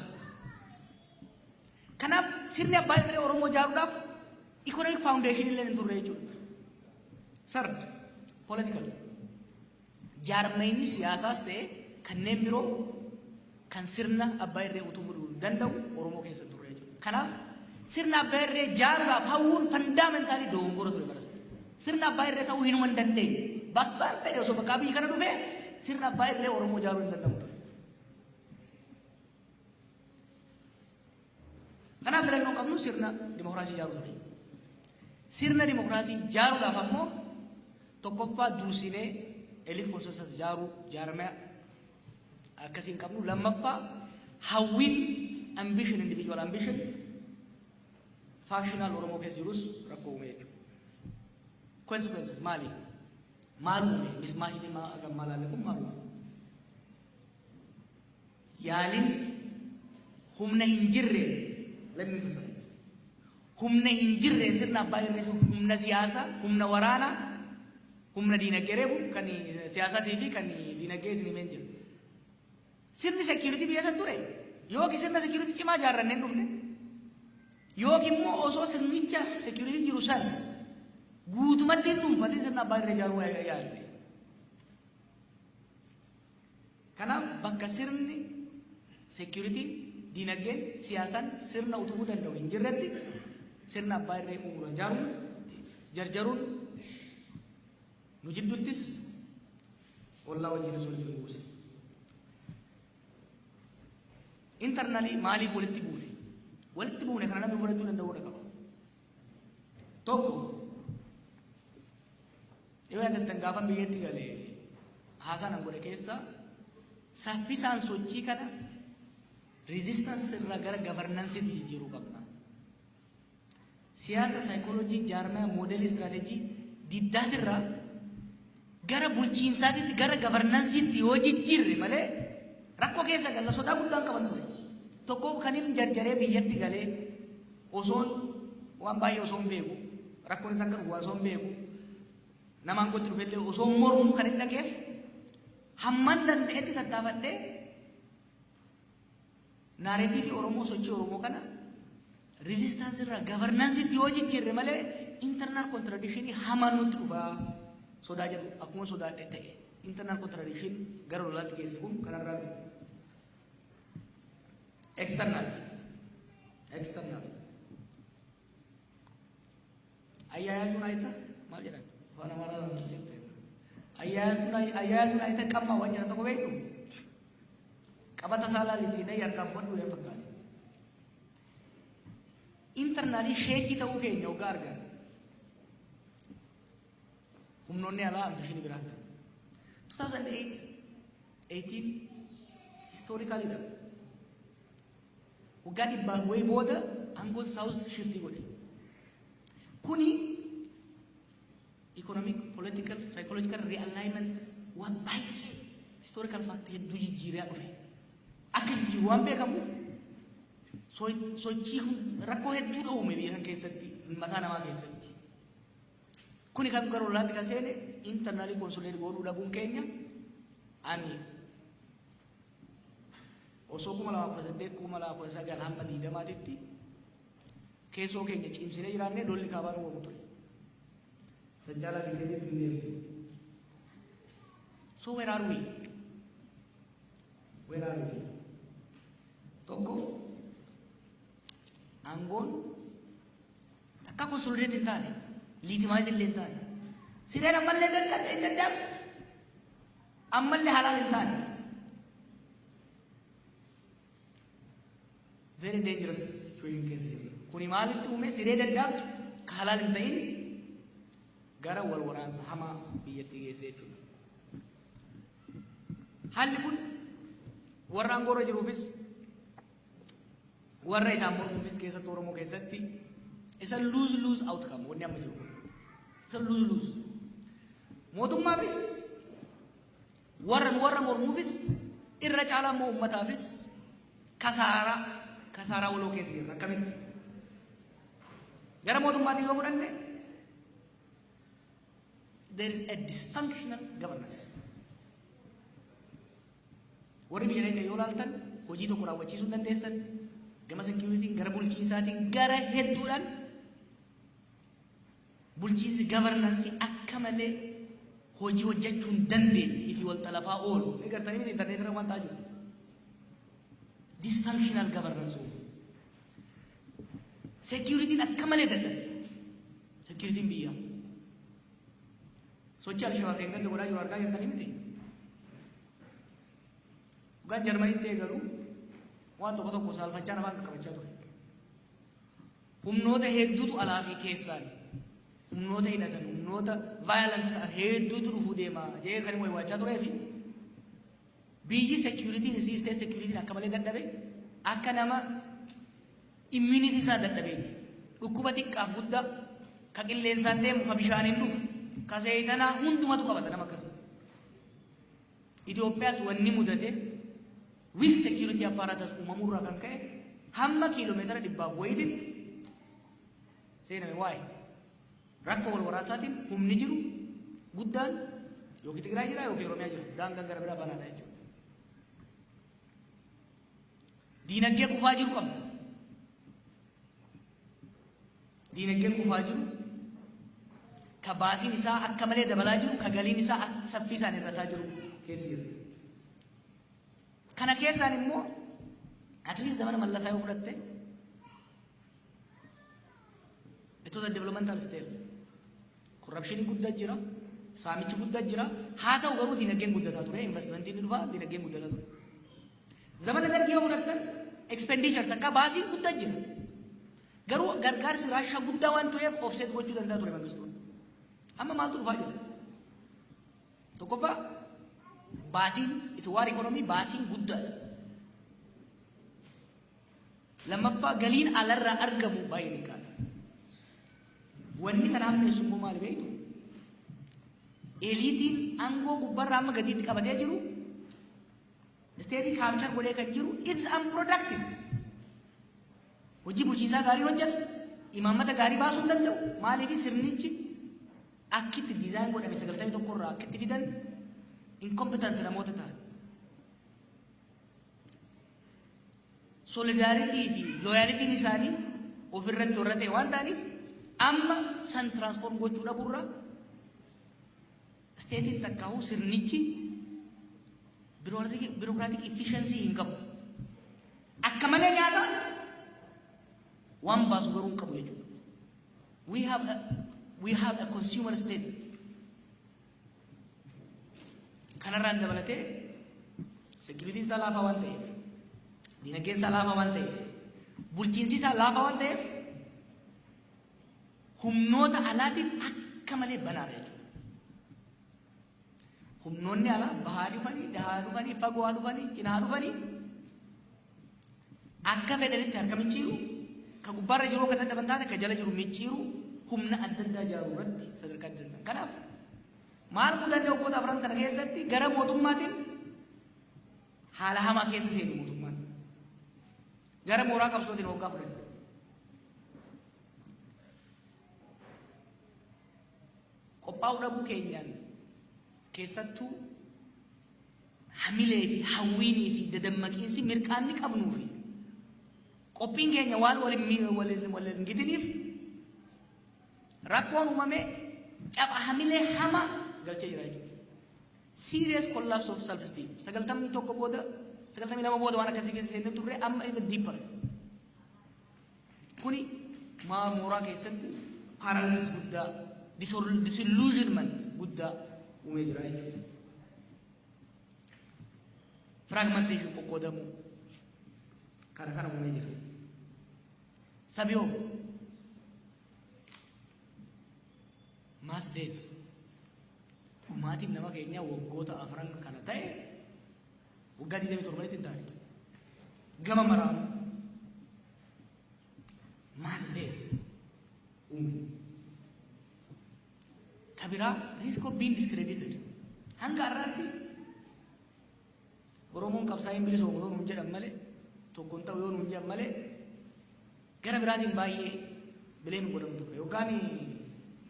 Kanaaf sirni abbaa irree Oromoo ijaaruudhaaf economic foundation illee hin turre jechuudha. Sir, political jaarmayni siyaasaas ta'e kanneen biroo kan sirna abbaa irree utubuu danda'u Oromoo keessa turre jechuudha. Kanaaf sirna abbaa irree ijaaruudhaaf hawwuun fundamentaalii dogongora ture bara. Sirna abbaa irree ta'uu hin dandeenye. Babbaan fedhe osoo bakka biyyi kana dhufe sirna abbaa irree Oromoo ijaaruu hin danda'u ture. Kanaaf filannoo qabnu sirna dimokiraasii ijaaruu ture. Sirna dimokiraasii ijaaruudhaaf ammoo tokkoffaa dursinee elite consensus ijaarame akkasiin qabnu. Lammaffaa hawwiin ambition, individual ambition factional Oromoo keessa jirus rakkoo uume jechuudha. Consequences maali? Maal uume? Mismaashini maal kun maal uume? Yaaliin humna hin jirre, let me emphasize, humna hin jirre sirna abbaa irree humna siyaasaa, humna waraanaa, humna diinagdee reefu kan siyaasaatii fi kan diinagdee isin himeen jiru. Sirni security biyya san ture yookiin sirna security cimaa ijaarranneen dhufne yookiin immoo osoo sirnicha security jiru san guutumatti hin dhuunfatee sirna abbaa irree ijaaruu yaalle. Kanaaf bakka sirni security, diinagdeen, siyaasaan sirna utubuu danda'u hin jirretti sirna abbaa irree uumuu ijaaruun jarjaruun nu jidduttis ollaa wajjin walitti buuse. Internally maaliif walitti buune? Walitti buune kana namni fudhachuu danda'uu qaba. Tokko yoo yaadattan gaafa biyyatti galee haasaan godhe keessa saffisaan sochii kana resistance irraa gara governance jijjiiruu qabna. Siyaasa, psychology, jaarmaa, modelii, strategy diddaatirraa gara bulchiinsaatitti gara governanceetti yoo jijjiirre malee rakkoo keessa galla sodaa guddaan qaban ture. Tokko kan inni jarjaree biyyatti galee osoon waan baay'ee osoon beeku rakkoon isa akka dhufu osoon beeku namaan gotti dhufellee osoon mormu kan hin dhaqeef hamman danda'etti tattaafadhee naareetiivii Oromoo, sochii Oromoo kana resistance irraa governanceetti yoo jijjiirre malee internal contradiction hamaan nutti dhufaa sodaa jedhu akkuma sodaadhe ta'e internal contradiction gara lolaatti geesse kun kanarraa dhufe. External ayyaayatuun ayita maal jedhan afaan amaaraa jette ayyaayatuun ayita qabma waan jedhan tokko beektu qabata saalaa liitiidha yarkaan fudhu yaa fakkaate. Internally sheekii ta'uu keenya ogaa argan humnoonni alaa ambishinii biraa 2018 historically dha. Waggaa dhibbaan wayii booda aangoon south shiftii godhe. Kuni economic, political, psychological realignment waan baay'ee historical fact hedduu jijjiiree dhufe. Akka jijjiiru waan beekamuuf sochii rakkoo hedduu uume biyya san keessatti mataa namaa keessatti. Kuni kan gara olaatti kan seene internally consolidate godhuu dhabuun keenya ani osoo 2018 2019 hamma 20 keessoo keenya cimsinee jiraannee lolli kaabaan uumamu ture. Sanjaalaa diinagdee findeemne. So where are we? Where are we? Tokko aangoon takka konsolidate hin taane liitimaayis illee hin taane sireen ammallee dadhabde ammallee halaal hin taane very dangerous situation keessa jirra. Kuni maalitti uume siree dadhabdu ka halaal hin ta'in gara wal waraansa hamaa biyyattii geesse jechuudha. Haalli kun warra aangoorra jiruufis warra isaan mormuufis keessatti Oromoo keessatti isa lose outcome wanni amma jiru isa lose mootummaafis warra mormuufis irra caalaa immoo uummataafis kasaaraa waloo keessa jirra. Akkamitti gara mootummaatiin yoo fudhanne there is a dysfunctional governance. Warri biyya keenya yoo ilaaltan hojii tokko raawwachiisuu hin dandeessan gama securitytiin gara bulchiinsaatiin gara hedduudhaan bulchiinsi governance akka malee hojii hojjechuu hin dandeenye fi wal xalafaa oolu ni gartanii miti internet irra waan ta'aa jiru. Dysfunctional governance securitytiin akka malee dadhabe securitytiin biyyaa sochii Alshabaab eeggadde godhaa jiru argaa jirtanii miti. Ugaan Jarmaniitti eegalu waan tokko saalfachaa nafaan qaqqabachaa ture. Humnoota hedduutu alaa fi keessaan humnoota hidhatan humnoota violence hedduutu dhufuu deema jee kan immoo waachaa turee fi biyyi securitytiin isii state securitytiin akka malee dadhabe akka nama immunity isaa dadhabeeti. Dhukkuba xiqqaaf guddaa ka qilleensaan deemu ka bishaaniin dhufu ka seetanaa hundumatu qabata nama akkasii. Itoophiyaas wanni mudate weak security apparatus uumamurraa kan ka'e hamma kiiloomeetira 100 wayiitti seename waa'ee rakkoo wal waraansaatiin humni jiru guddaan yookiin Tigraay jira yookiin Oromiyaa jira daangaan gara biraa banaadha jechuudha. Diinagdee kufaa jiru qabna. Diinagdeen kufaa jiru ka baasiin isaa akka malee dabalaa jiru ka galiin isaa saffisaan hir'ataa jiru keessa jira. Kana keessaan immoo at least zamana Mallasaa yoo fudhatte it was a developmental step. Corruption guddaa jira, saamichi guddaa jira. Haa ta'u garuu diinagdeen guddataa ture, investmentiin dhufaa diinagdeen guddataa ture. Zamana dargii yoo fudhattan expenditure takka baasiin guddaa jira. Garuu gargaarsi raashaa guddaa waan tureef offset gochuu danda'a ture mangistuun. Amma maaltu dhufaa jira? Tokkoffaa baasiin isa waar ekonomii baasiin guddaadha. Lammaffaa galiin alarraa argamu baay'ee xiqqaadha. Wanni kana hammeessu immoo maali beektu? Eliitiin aangoo gubbarraa amma gadiitti qabatee jiru isteetii kaamchar godhee kan jiru it's unproductive. Hojii bulchiinsaa gaarii hojjetu imaammata gaarii baasuu hin danda'u. Maaliif sirnichi akkitti diizaayin godhame 91 irraa akkitti fidan incompetent namoota ta'an. Solidarity fi loyalty isaanii ofirratti horate waan ta'aniif amma san transform gochuu dhabuurraa isteetiin takkaa'uu sirnichi bureaucratic efficiency hin qabu. Akka malee nyaata waan baasu garuu hin qabu jechuudha. We have a consumer state. Kanarraan dabalatee security'n isaa laafaa waan ta'eef, diinagdeen isaa laafaa waan ta'eef, bulchiinsi isaa laafaa waan ta'eef humnoota alaatiin akka malee banaadha jechuudha. Humnoonni alaa bahaa dhufanii, dhahaa dhufanii, fagoo dhufanii, cinaa dhufanii akka fedhanitti harka micciiru, ka gubbaarra jiru akka dadhaban taate ka jala jiru micciiru humna adda addaa ijaaru irratti sadarkaa adda addaa. Kanaaf maal mudannee waggoota afran kana keessatti gara mootummaatiin haala hamaa keessa seenu mootummaan. Gara mooraa qabsootiin waggaa fudhanne. Qophaa'uu dhabuu keenyaan keessattuu hamilee fi hawwiinii fi dadammaqiinsi mirqaanni qabnuu fi qophiin keenya waan waliin gitiniif rakkoon uumame caba hamilee hama galchee jira jechuudha. Serious collapse of self-esteem. Sagaltamni tokko booda, sagaltamni lama booda waan akkasii keessa seenne turre amma even deeper. Kuni mooraa keessatti paralysis guddaa, disillusionment guddaa uumee jira jechuudha. Fragmentation qoqqoodamuu kana uumee jira. Sabiyoo mass death dhumaatiin nama keenya waggoota afran kana ta'e waggaa 27 hin taane gama maraan mass death kabiraa risk of being discredited hanga har'aatti Oromoon qabsaa'een bilisoomu yoo nuun jedhan malee tokkoon ta'u yoo nuun jedhan malee gara biraatiin baay'ee bileen godhamu ture yookaan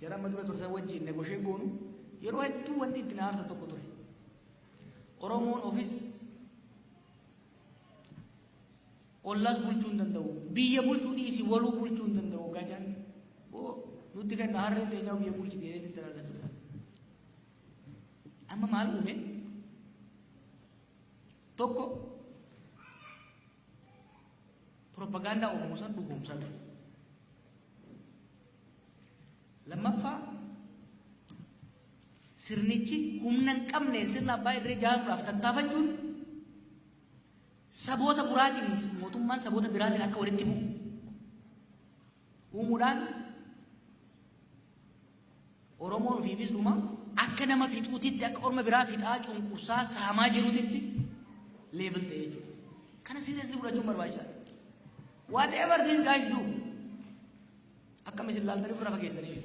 jara amma dura tursan wajjin negoshee goonu yeroo hedduu wanti itti naarsa tokko ture Oromoon ofis ollas bulchuu hin danda'u biyya bulchuu dhiisii waluu bulchuu hin danda'u gaajaan nuti kan harreen teenyaa biyya bulchite jedhee itti talaata ture amma maal uume tokko propaganda Oromoo san dhugoomsaa ture lammaffaa sirnichi humna hin qabneen sirna abbaa irree jaaruudhaaf tattaafachuun saboota buraatiin mootummaan saboota biraatiin akka walitti bu'u uumuudhaan Oromoon ofiifis dhuma akka nama fixuutitti akka orma biraa fixaa cunqursaa saamaa jiruutitti leebel ta'ee jiru. Kana seriously fudhachuun barbaachisaadha. Whatever these guys do akkam isin ilaaltanii ofirraa fageessanii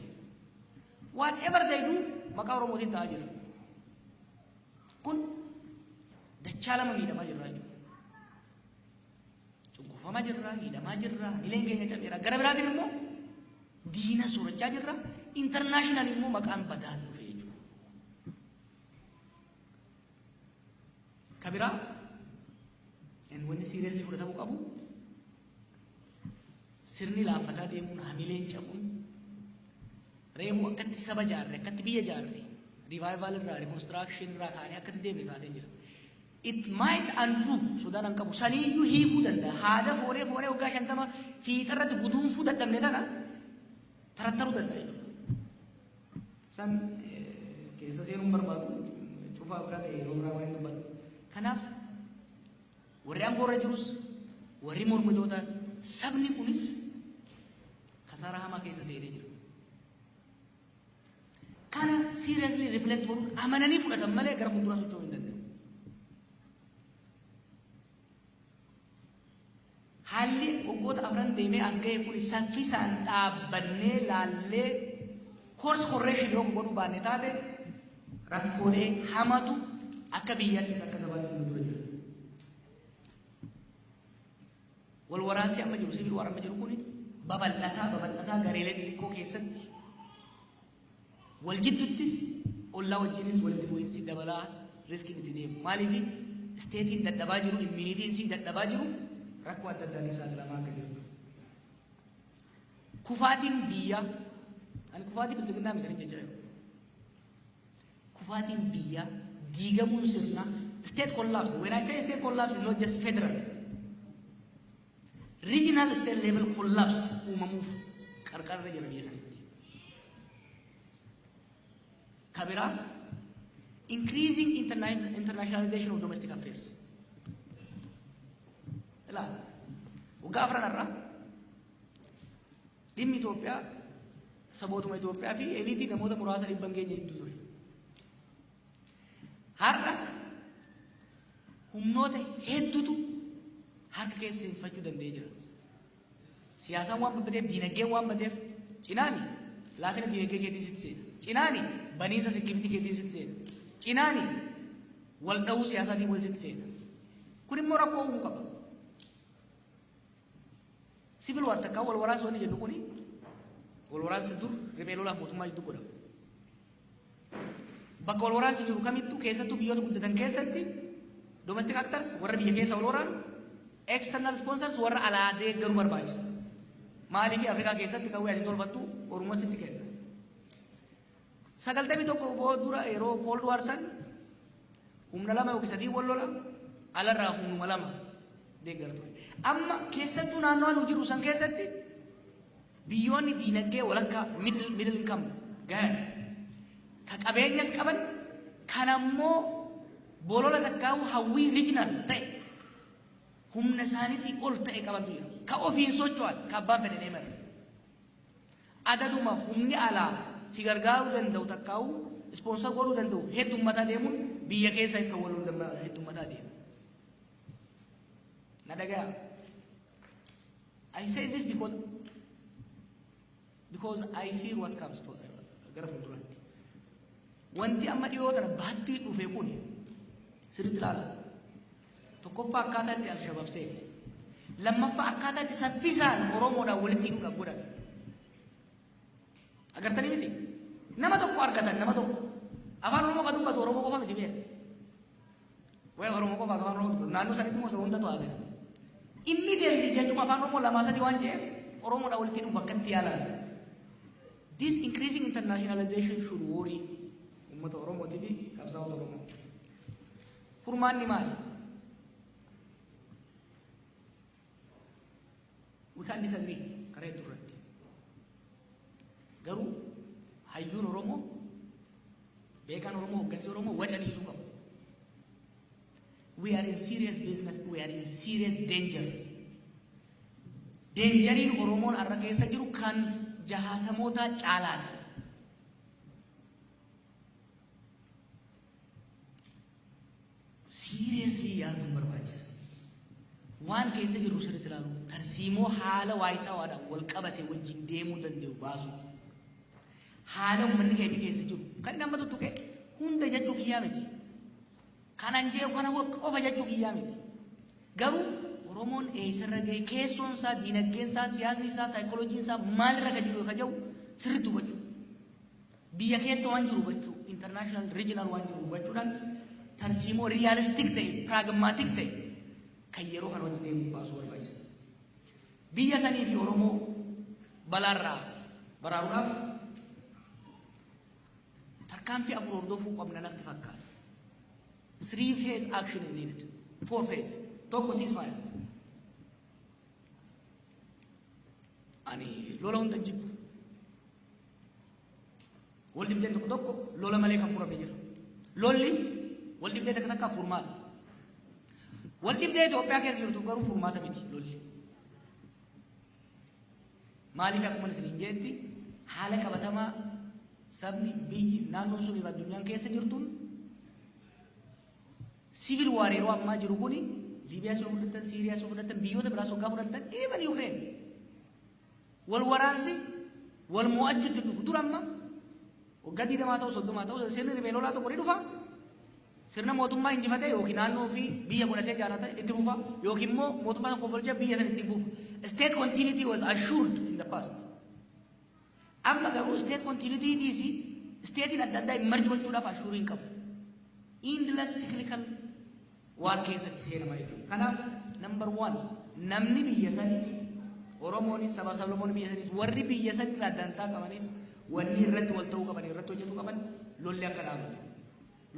whatever they do maqaa Oromootiin ta'aa jira. Kun dachaa lama miidhamaa jirra jechuudha. Cunqurfamaa jirra, hidhamaa jirra, miileen keenya cabeera. Gara biraatiin immoo diina soorachaa jirra. International immoo maqaan badaa dhufe jechuudha. Kabiraa wanni seriously fudhatamuu qabu sirni laaffataa deemuun hamileen cabuun reefu akkatti saba jaarre akkatti biyya jaarre revival irraa reconstruction irraa kaanee akkatti deemne kaasee jira. It might undo Sudaan an qabu saniiyyuu hiikuu danda'a. Haada foonee waggaa 50 fiixarratti guduunfuu dadhabne tana tarattaruu danda'a jechuudha. San keessa seenuun barbaadu cufaa biraa ta'e yeroo biraa waan dubbatu. Kanaaf warri aangoorra jirus warri mormitootaas sabni kunis kasaaraa hamaa keessa seenee jira. Kana seriously reflect godhuun amananii fudhatan malee gara fuulduraa socho'uu hin danda'u. Haalli waggoota afran deemee as ga'e kun saffisaan dhaabbannee laallee course correction yoo godhuu baanne taate rakkoolee hamatu akka biyyattis akka sabaatti nu dura jira. Wal waraansi amma jiru sibiil waraanni jiru kun babal'ataa gareelee xixiqqoo keessatti wal jidduttis ollaa wajjinis walitti bu'iinsi dabalaa riskiin itti deemu. Maaliif isteetiin dadhabaa jiru immuniitiin si dadhabaa jiru rakkoo adda addaa saaxilamaa akka jirtu. Kufaatiin biyyaa ani kufaatii bilbilinaa miti jechaa jiru. Kufaatiin biyyaa diigamuun sirna state collapse. When I say state collapse is not just federal. Regional state level collapse uumamuuf qarqarra jira biyya sanitti. Kabiraa increasing internationalization of domestic affairs. Ilaala waggaa afran irraa dhimmi Itoophiyaa sabootuma Itoophiyaa fi eliitii namoota muraasa dhibban keenya hedduu ture. Har'a humnoota hedduutu harka keessa seenfachuu danda'ee jira. Siyaasaan waan badeef, diinagdeen waan badeef, cinaani laafina diinagdee keetiin sitti seena. Cinaani baniinsa sekiriitii keetiin sitti seena. Cinaani wal dha'uu siyaasaatiin wal sitti seena. Kun immoo rakkoo uumuu qaba. Civil war takkaa wal waraansa wanni jennu kuni wal waraansa dur riphee lolaaf mootummaa jidduu godhamu. Bakka wal waraansi jiru kamittuu keessattuu biyyoota guddatan keessatti domestic actors warra biyya keessa wal waraan, external sponsors warra alaa deeggaru barbaachisa. Maaliif Afrikaa keessatti qawwee ati tolfattu Oromoo sitti kenna. 91 booddura yeroo Cold War san humna lama yookiin sadii wal lola alarraa humnuma lama deeggartu. Amma keessattuu naannoo nu jiru san keessatti biyyoonni diinagdee walakkaa middle income gahan ka qabeenyas qaban kan ammoo bolola takkaawu hawwii regional ta'e humna isaaniitti ol ta'e qabantu jira. Ka ofiin socho'an ka abbaan fedhe deeman. Adaduma humni alaa si gargaaruu danda'u takkaawu sponsor godhuu danda'u heddummataa deemuun biyya keessaa isa waluu danda'u heddummataa deemu. Na dhagaa. I say this because I feel what comes to gara fuulduratti. Wanti amma dhiyoo kana baattii dhufe kun sirriitti ilaala. Tokkoffaa akkaataa itti Al-Shabaab seete. Lammaffaa akkaataa itti saffisaan Oromoodhaan walitti hidhu godhan. Agartanii miti? Nama tokko argatan nama tokko. Afaan Oromoo kan dubbatu Oromoo qofa miti beeku. Waa'ee Oromoo qofa afaan Oromoo dubbatu. Naannoo sanitti immoo sababni ta'u haasa'e. Immediately jechuun afaan Oromoo lamaa sadii waan ta'eef Oromoodhaan walitti hidhuuf akka itti yaalan. This increasing internationalization should worry ummata Oromootii fi qabsaa'ota Oromoo. Furmaanni maali? We can disagree karee turratti. Garuu hayyuun Oromoo, beekaan Oromoo, hoggansi Oromoo waca dhiisuu qabu. We are in serious business, we are in serious danger. Dangeriin Oromoon har'a keessa jiru kan jahaatamoota caalaan. Seriously yaaduun barbaachisa. Waan keessa jiru sirriitti ilaalu tarsiimoo haala waayitawaadhaan wal qabate wajjin deemuu danda'u baasu. Haala uummanni keessa jiru kan nama tuttuqe hunda jechuu kiyyaa miti. Kanan jee kana qofa jechuu kiyyaa miti. Garuu Oromoon eessarra ga'e keessoon isaa, diinagdeen isaa, siyaasni isaa, saayikolojiin isaa maalirra ka jiru ka jiru sirriitti hubachuu. Biyya keessa waan jiru hubachuu, international, regional waan jiru hubachuudhaan tarsiimoo realistic ta'e, pragmatic ta'e kan yeroo kana wajjin deemuu baasuu barbaachisa. Biyya sanii fi Oromoo balaarraa baraaruudhaaf tarkaanfii afur hordofuu qabna natti fakkaata. 3-phase action is needed. 4-phase. Tokko ceasefire. Ani lola hunda jibbu. Wal dibdeen tokko lola malee kan furamee jira. Lolli wal dibdee takka furmaata. Wal dibdee Itoophiyaa keessa jirtu garuu furmaata miti lolli. Maaliif akkuma isin jeetti haala qabatamaa sabni biyyi naannoon sun irra addunyaan keessa jirtuun civil war yeroo ammaa jiru kuni Libiyaa soo fudhatan, Siiriyaa soo fudhatan, biyyoota biraa soo fudhatan, even Ukraine. Wal waraansi wal mo'achuutti dhufu dura amma waggaa 20 ta'u 30 ta'u sirni riphee lolaa tokko ni dhufa. Sirna mootummaa injifatee yookiin naannoo fi biyya godhatee jaarata itti fufa yookiin immoo mootummaa tokko bulchaa biyya sana itti fufa. State continuity was assured in the past. Amma garuu state continuity dhiisi statein adda addaa emerge gochuudhaaf assuring qabu. Endless cyclical waan keessatti seenama jechuudha. Kanaaf number 1 namni biyya sanii Oromoonis sabaa sablammoonni biyya saniis warri biyya sanii addantaa qabanis wanni irratti wal ta'uu qaban irratti hojjetuu qaban lolli akka dhaabatu.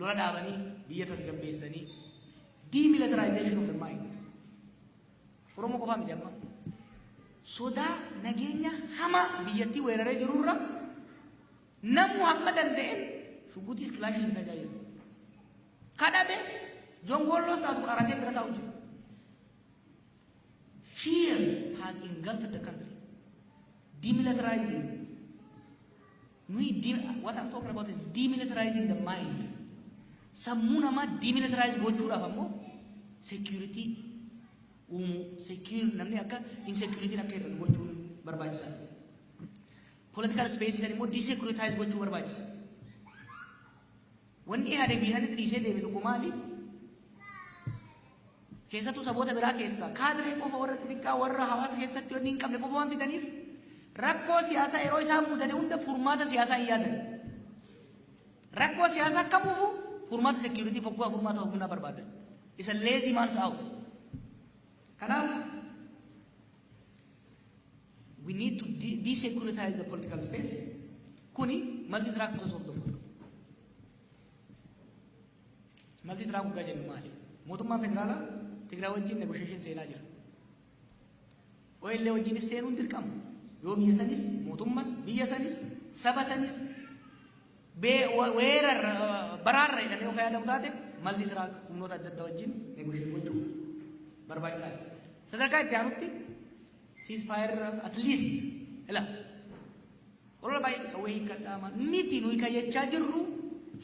Lola dhaabanii biyya tasgabbeessanii demilitarization of the mind. Oromoo qofaa miti amma. Sodaa nageenya hamaa biyyattii weeraree jirurra namni hamma danda'een shugguutiis kilaashii hin tajaajilu. Kadhabe jongolloos taatu qaratee bira taa'u jiru. Fear has engulfed the country. Demilitarizing. What I'm talking about is demilitarizing the mind. Sammuu namaa demilitarize gochuudhaaf ammoo security secure namni akka insecurity akka irra gochuun barbaachisaadha. Political spaces immoo desecuritize gochuu barbaachisa. Wanni yaade biyyatti dhiisee deeme tokko maali? Keessattuu saboota biraa keessaa kaadiree qofa warra xixiqqaa warra hawaasa keessatti wanni hin qabne qofa waan fidaniif rakkoo siyaasaa yeroo isaan mudate hunda furmaata siyaasaa hin yaadan. Rakkoo siyaasaa akka bu'u furmaata security fokkoo furmaata humnaa barbaadan. It's a lazy man's out. We need to desecuritize the political space. Kuni multi-track to solve the food. Multi-track uga jennu maali? Mootummaa federaalaa Tigraay wajjin negotiation seenaa jira. OLA wajjin seenuun dirqama. Yoo biyya sanis, mootummas, biyya sanis, saba sanis, weerar baraarra jedhamee yoo fayyadamu taate multi-track humnoota adda addaa wajjin negotiation gochuu barbaachisaadha. Sadarkaa itti aanutti ceasefire at least ila olola baay'ee qawwee hiikkadhaama miti nuyi kayyachaa jirru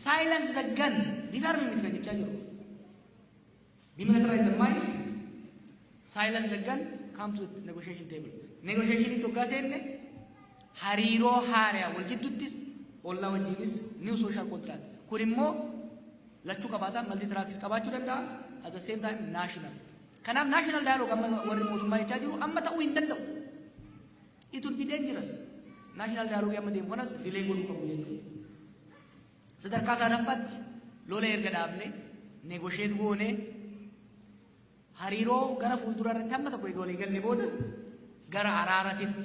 silence the gun disarming miti kayyachaa jirru demilitarize the mind silence the gun come to the negotiation table negotiation itti hoggaa seenne hariiroo haaraa wal jidduttis ollaa wajjinis new social contract kun immoo lachuu qabaataa multi-tracks qabaachuu danda'a at the same time national kanaaf national dialogue amma warri mootummaa jechaa jiru amma ta'uu hin danda'u. It would be dangerous. National dialogue amma deemu kanas dilee godhuu qabu jechuudha. Sadarkaa sadaffaatti lola erga dhaabne negotiate goone hariiroo gara fuuldura irratti amma tokko eega walii galne booda gara araaratitti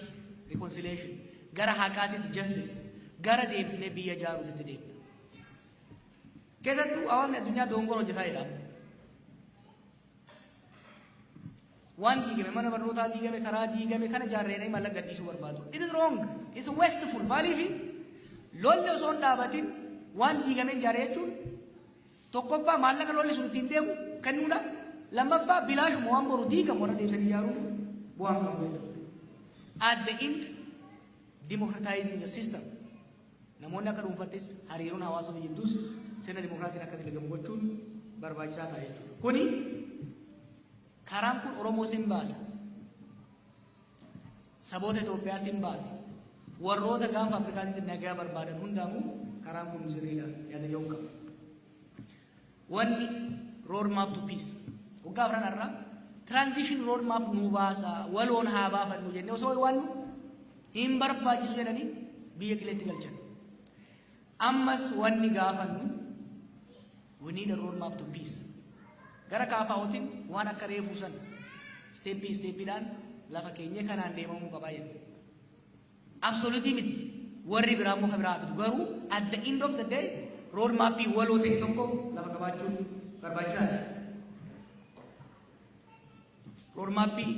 reconciliation gara haqaatitti justice gara deebinee biyya ijaaruutitti deemna. Keessattuu hawaasni addunyaa doongoon hojjetaa jedhama. Waan diigame mana barnootaa diigame karaa diigame kana jaarreenii mallaqa gadhiisuu barbaadu. It is wrong. It's wasteful. Maaliif lolli osoo hin dhaabatin waan diigame ijaaree jechuun tokkoffaa maallaqa lolli sun ittiin deemu kennuudha. Lammaffaa bilaashuma waan boru diigamu warra deebisanii ijaaruun bu'aan qabu. At the end, democratizing the system. Namoonni akka dhuunfattis hariiroon hawaasota jidduus sirna dimokiraasiin akka dalagamu gochuun barbaachisaa ta'a jechuudha. Kuni karaan kun Oromoo sin baasa. Saboota Itoophiyaa sin baasa. Warroota gaanfa Afrikaatitti nagaa barbaadan hundaanuu karaan kun sirriidha yaada yoo qabu. Wanni road map to peace. Waggaa afran irraa transition road map nu baasa waloon haa baafannu jennee osoo waan hin barbaachisu jedhanii biyya kileetti galchan. Ammas wanni gaafannu we need a road map to peace. Gara kaafa'ootiin waan akka reefuu san steeppiidhaan lafa keenya kanaan deemamuu qabaa jenna. Absoluutii miti warri biraa muka biraa bitu garuu at the end of the day road mappii waloo ta'e tokko lafa qabaachuun barbaachisaadha. Road mappii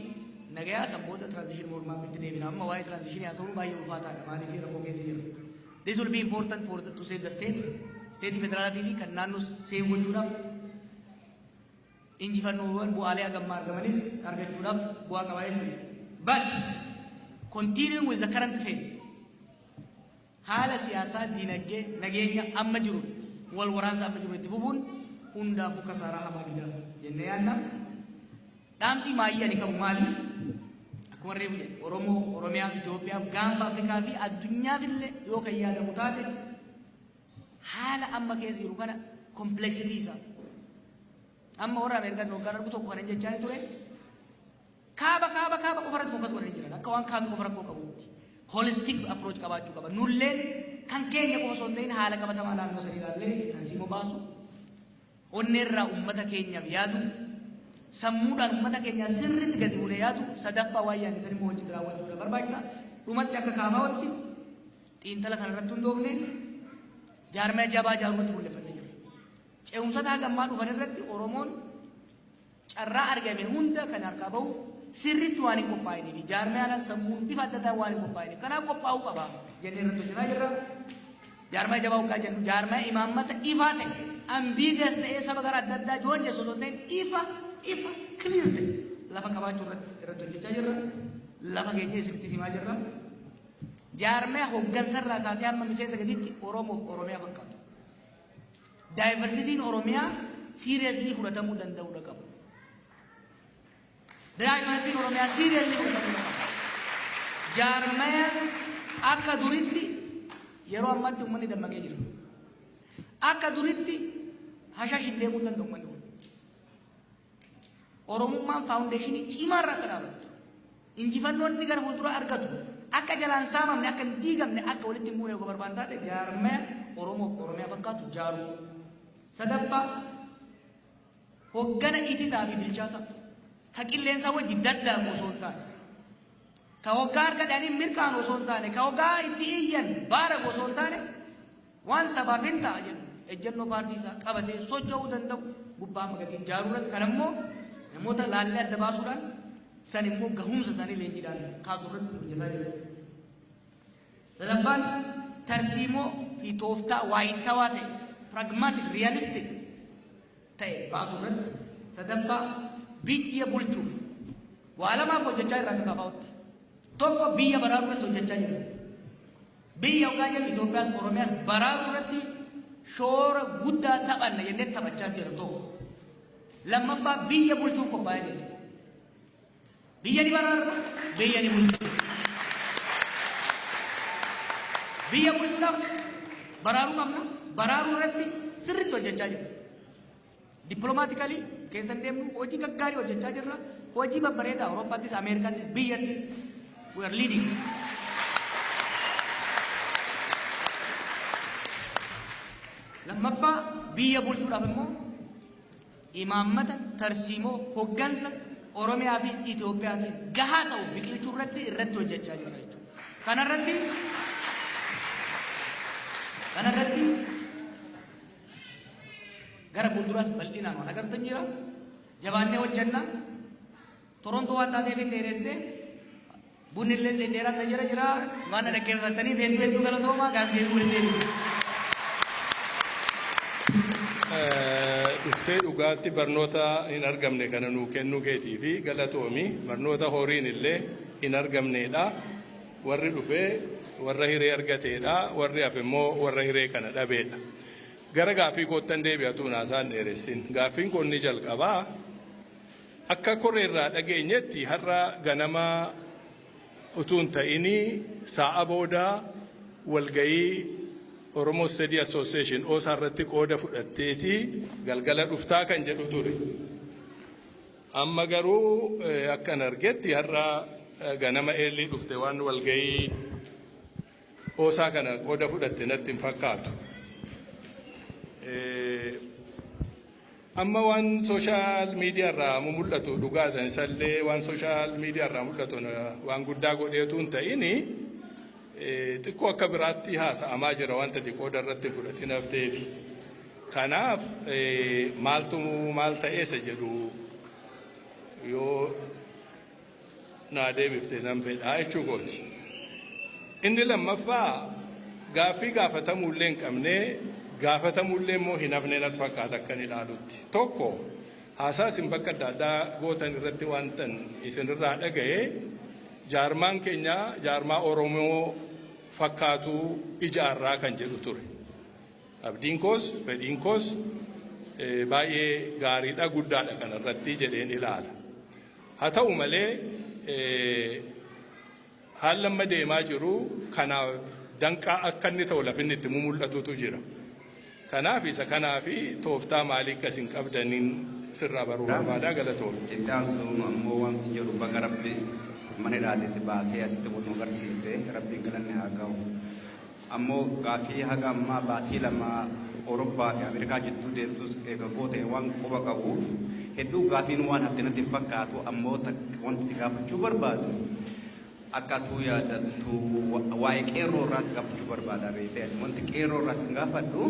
nagayaa sabboota transition road mappiitti deebina amma waa'ee transition haasa'uun baay'ee ulfaataadha maaliif rakkoo keessa jira. This will be important to save the state federaalaatii fi kan naannoo save gochuudhaaf injifannoowwan bu'aalee hagammaa argamanis argachuudhaaf bu'aa qabaa jechuudha. But continuing with the current phase haala siyaasaa diinagdee nageenya amma jiru wal waraansa amma jiru itti fufuun hundaafuu kasaaraa hamaa fidaa jennee yaadna. Dhaamsi maayyii ani qabu maali? Akkuma reefu jedhe Oromoo, Oromiyaaf, Itoophiyaaf, gaanfa Afrikaa fi addunyaaf illee yoo kan yaadamu taate haala amma keessa jiru kana kompleksitii isaa. Amma warra Ameerikaa waggaa darbu tokko kan jechaa ture kaaba qofarratti fokkatu kan jiran akka waan kaaba qofa rakkoo qabutti holistic approach qabaachuu qaba. Nulleen kan keenya qofa osoo hin ta'in haala qabatamaa naannoo sanii ilaallee kan simoo baasu onneerraa uummata keenyaaf yaadu sammuudhaan uummata keenyaa sirriitti gadi bulee yaadu sadaffaa waan yaadne san immoo hojiitti raawwachuudha barbaachisa. Dhumatti akka kaafaawatti xiinxala kanarratti hundoofne jaarmee jabaa jaarumatti fuulleffannee jira. Ce'umsota hagammaa dhufan irratti Oromoon carraa argame hunda kan harkaa bahuuf sirriitti waan hin qophaa'iniif jaarmee sammuun bifa adda addaa waan hin qophaa'iniif kanaaf qophaa'uu qaba jennee irratti hojjetaa jirra. Jaarmee jabaa hoggaa jennu jaarmee imaammata ifaa ta'e ambiigas ta'ee saba gara adda addaa joonjessu osoo ta'in ifa clear ta'e lafa qabaachuu irratti hojjechaa jirra. Lafa keenya isinitti simaa jirra. Jaarmee hoggansarraa kaasee hamma miseensa gaditti Oromiyaa fakkaatu. Diversitiin Oromiyaa seriously fudhatamuu danda'uudha qabu. Diversitiin Oromiyaa seriously fudhatamuu qabu. Jaarmee akka duritti yeroo ammaatti uummanni dammaqee jira. Akka duritti hashaashin deemuu danda'u uummanni kun. Oromummaan faawundeeshinii cimaarra akka dhaabattu. Injifannoonni gara fuulduraa argatu. Akka jalaan saamamne akka hin diigamne akka walitti hin buune yoo barbaadan taate jaarmee Oromiyaa fakkaatu jaaruu. Sadaffaa hoggana ititaa fi bilchaata ka qilleensa wajji daddaabu osoo hin taane ka hoggaa harkadhaanii mirkaan osoo hin taane ka hoggaa itti iyyan baara osoo hin taane waan sabaaf hin ta'a jedhu ejjennoo paartii isaa qabatee socho'uu danda'u gubbaa magatiin jaaruu irratti kan ammoo namoota laallee adda baasuudhaan san immoo gahumsa isaanii leenjiidhaan kaasuu irratti hojjetaa jira. Sadaffaan tarsiimoo fi tooftaa waayitawaa ta'e pragmatic realistic ta'e baasuu irratti sadaffaa biyya bulchuuf waa lamaaf hojjechaa irraa akka kafaa'utti tokko biyya baraaruu irratti hojjechaa jira. Biyya hoggaa jennu Itoophiyaas Oromiyaas baraaruu irratti shoora guddaa taphanna jennee taphachaa jira tokko. Lammaffaa biyya bulchuuf qophaa'ee jira. Biyya ni baraarra, biyya ni bulchu. Biyya bulchuudhaaf baraaruu qabna. Baraaruu irratti sirriitti hojjechaa jira. Dippiloomaatikalii keessa deemnu hojii gaggaarii hojjechaa jirra. Hojii babbareedaa Awurooppaattis Ameerikaattis biyyattis we are leading. Lammaffaa biyya bulchuudhaaf immoo imaammata tarsiimoo hoggansa Oromiyaa fi Itoophiyaa fi gahaa ta'u biqilchuu irratti hojjechaa jira jechuudha. Kanarratti gara fuulduraas bal'inaan waan agartan jira. Jabaannee hojjannaa. Torontoo waan taateef hin dheeressee bunni illee dheeraa kan jira waan dhaggeeffatanii hedduu galatoomaa gaaffii waliin dhuftee dhugaatti barnoota hin argamne kana nuu kennuu keetii fi galatoomi barnoota horiin illee hin argamneedha. Warri dhufee warra hiree argateedha. Warri hafe immoo warra hiree kana dhabeedha. Gara gaaffii koottan deebi'atu naasaan dheeressin. Gaaffiin kun ni jalqabaa. Akka koreerraa dhageenyetti har'a ganama utuun ta'inii sa'a boodaa walgayii Oromo Study Association OSA irratti qooda fudhatteeti galgala dhuftaa kan jedhu ture. Amma garuu akkan argetti har'a ganama eelii dhufte waan walgayii OSA kana qooda fudhatte natti hin fakkaatu. Amma waan social media irraa mul'atu dhugaadhaan isallee waan social media irraa mul'atu waan guddaa godheetu hin ta'ini xiqqoo akka biraatti haasa'amaa jira wanta xiqqooda irratti fudhatin hafteef. Kanaaf maaltu maal ta'eessa jedhu yoo naa deebifte nan fedhaa jechuu gooti. Inni lammaffaa gaaffii gaafatamullee hin qabne gaafatamullee immoo hin hafne natti fakkaata akkan ilaalutti. Tokko haasaa isin bakka adda addaa gootan irratti wantan isinirraa dhaga'e jaarmaan keenya jaarmaa Oromoo fakkaatu ijaarraa kan jedhu ture. Abdiin koos fedhiin koos baay'ee gaariidha guddaadha kanarratti jedheen ilaala. Haa ta'u malee haalli amma deemaa jiru kanaaf danqaa akka inni ta'u lafinni itti mul'atutu jira. Kanaaf isa kanaafi tooftaa maalii akkasiin qabdaniin sirraa baruu barbaadaa galatoomne. Iddaan sun ammoo wanti jedhu baga rabbi mana dhaadhisi baasee asitti wal nu agarsiise rabbiin galanne haa ga'u. Ammoo gaaffii haga ammaa baatii lama Awurooppaa fi Ameerikaa jidduu deemtus eegagoo ta'e waan quba qabuuf hedduu gaaffiin waan hafte natti hin fakkaatu ammoo wanti si gaafachuu barbaadu. Akka tuu yaadattu waa'ee qeerroo irraa si gaafachuu barbaada beekte wanti qeerroo irraa si gaafadhu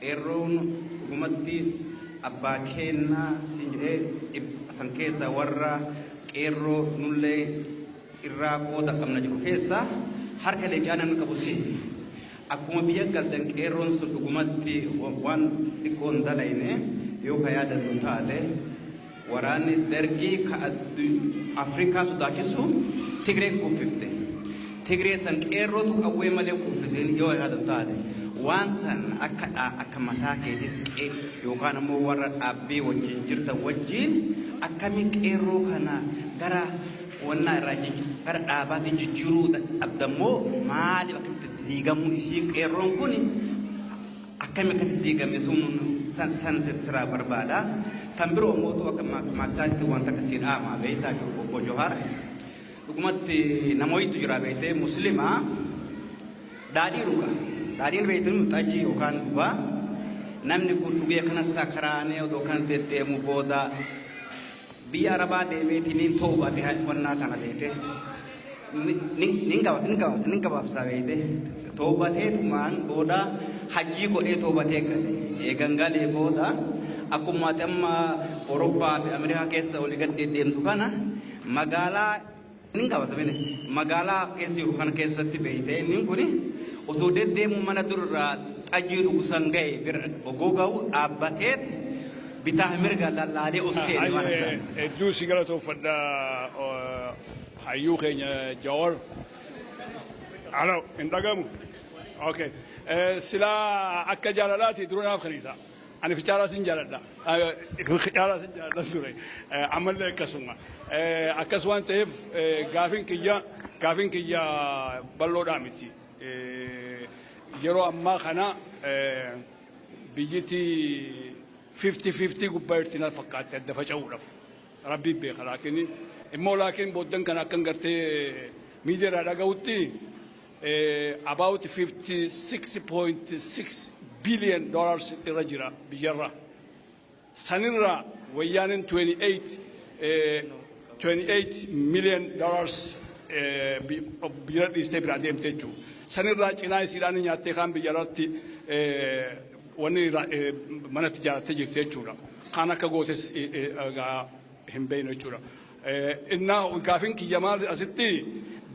qeerroon dhugumatti abbaa kennaa si jedhee san keessa warra qeerroo nullee irraa qooda qabna jiru keessa harka leencaanan qabu si akkuma biyya galtan qeerroon sun dhugumatti waan xiqqoon dalayne yoo ka yaadattu taate waraanni dargii ka Afrikaa sodaachisu Tigree kuffifte. Tigree san qeerrootu qawwee malee kuffiseen yoo yaadattu taate waan san akka mataa keetis yookaan ammoo warra dhaabbii wajjin jirta wajjin akkami qeerroo kana gara wannaa irraa gara dhaabaatiin jijjiiruu dhabdammoo maaliif akkamitti diigamuu isii qeerroon kun akkami akkasitti diigame sun san sirraa barbaada. Kan biroo mootuu akka maaksaatti wanta akkasii dhaamaa beektaa jiru obbo Johaar. Dhugumatti namoota jira beektee muslimaa daadhii dhuga. Daadhiin beektuun xajii yookaan dhugaa namni kun dhugee kana sakaraanee odoo kan deddeemu booda biyya arabaa deemeetiin toobate wannaa kana beete nin gabaabsaa beete toobateetumaan booda hajjii godhee toobatee gale eegan galee booda akkuma amma Awurooppaa fi Ameerikaa keessa olii gad deddeemtu kana magaalaa nin gabaabsamine magaalaa keessa jiru kana keessatti beete inni kun osoo deddeemu mana durraa xajjii dhugusan ga'e bira ogoogaa'u dhaabbateet bitaa mirga lallaalee usseen mana sana. Hedduu si galatoofadha hayyuu keenya Jawaar. Alo hin dhagamu. Okay. Silaa akka jaalalaati duruudhaaf kaniita. Ani ficaalaa sin jaaladha. Ficaalaa sin jaaladha ture. Ammallee akkasuma. Akkas waan ta'eef gaafin kiyya bal'oodhaa miti. Yeroo ammaa kana biyyatti 50-50 gubbaa irratti na fakkaate adda faca'uudhaaf rabbii beeka laakiin booddan kana akkan gartee miidiyaadhaa dhaga'utti about 56.6 billion dollars irra jira biyyarra sanirra wayyaanin 28 million dollars biyya dhiistee biraa deemtee jechuudha. Sanirraa cinaa isiidhaan nyaattee kaan biyyarratti wanni manatti ijaarrattee jirti jechuudha. Kaan akka gootes hin beeknu jechuudha. Innaa gaafin kiyya maal asitti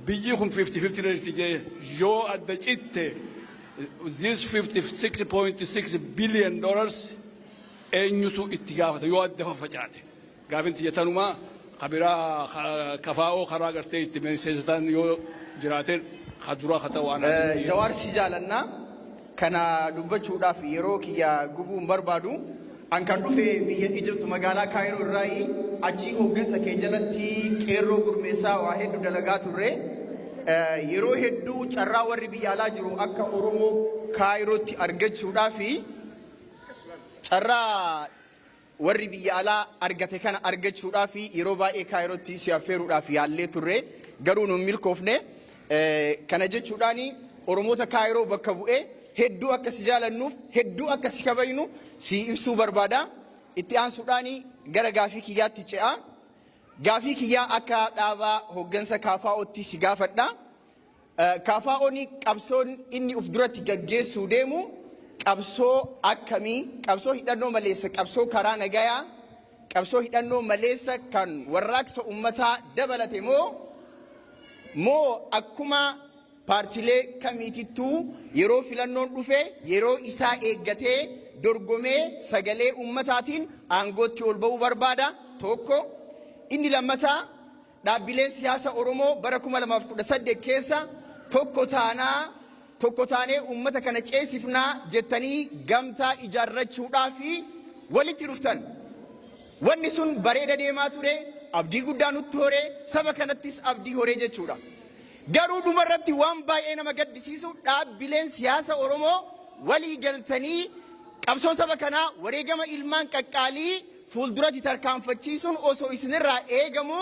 biyyi kun 50-50 irratti jee yoo adda citte this 56.6 billion dollars eenyutu itti gaafata yoo adda faffacaate. Gaafin tiyyatanumaa kabiraa kafaa'oo karaa gartee itti meesseessitaan yoo jiraateen kadura kata wana Jawaar si jaalanna kana dubbachuudhaaf yeroo kiyya gubuun barbaadu an kan dhufe biyya Egypt magaalaa Kaayiroo irraa achi hoggansa kee jalatti qeerroo gurmeessaa waa hedduu dalagaa turre yeroo hedduu carraa warri biyya alaa jiru akka Oromoo Kaayirootti argachuudhaaf carraa warri biyya alaa argate kana argachuudhaaf yeroo baay'ee Kaayirootti si affeeruudhaaf yaallee turre garuu nu milkoofne kana jechuudhaani Oromoota Kaayiroo bakka bu'ee hedduu akka si jaalannuuf hedduu akka si kabajnu si ibsuu barbaada. Itti aansuudhaani gara gaafii kiyyaatti ce'a. Gaafii kiyyaa akka dhaabaa hoggansa KFO'tti si gaafadha. KFO'n qabsoon inni uf duratti gaggeessuu deemu qabsoo akkamii? Qabsoo hidhannoo maleessa, qabsoo karaa nagayaa, qabsoo hidhannoo maleessa kan warraaqsa uummataa dabalate moo akkuma paartilee kamiitittuu yeroo filannoon dhufe yeroo isaa eeggatee dorgomee sagalee ummataatiin aangootti ol ba'uu barbaada. Tokko inni lammataa dhaabbileen siyaasa Oromoo bara 2018 keessa tokko taanee ummata kana ceesifnaa jettanii gamtaa ijaarrachuudhaaf walitti dhuftan. Wanni sun bareeda deemaa ture, abdii guddaa nutti horee, saba kanattis abdii horee jechuudha. Garuu dhumarratti waan baay'ee nama gaddisiisu dhaabbileen siyaasa Oromoo walii galtanii qabsoo saba kanaa wareegama ilmaan qaqqaalii fuulduratti tarkaanfachiisuun osoo isinirraa eegamu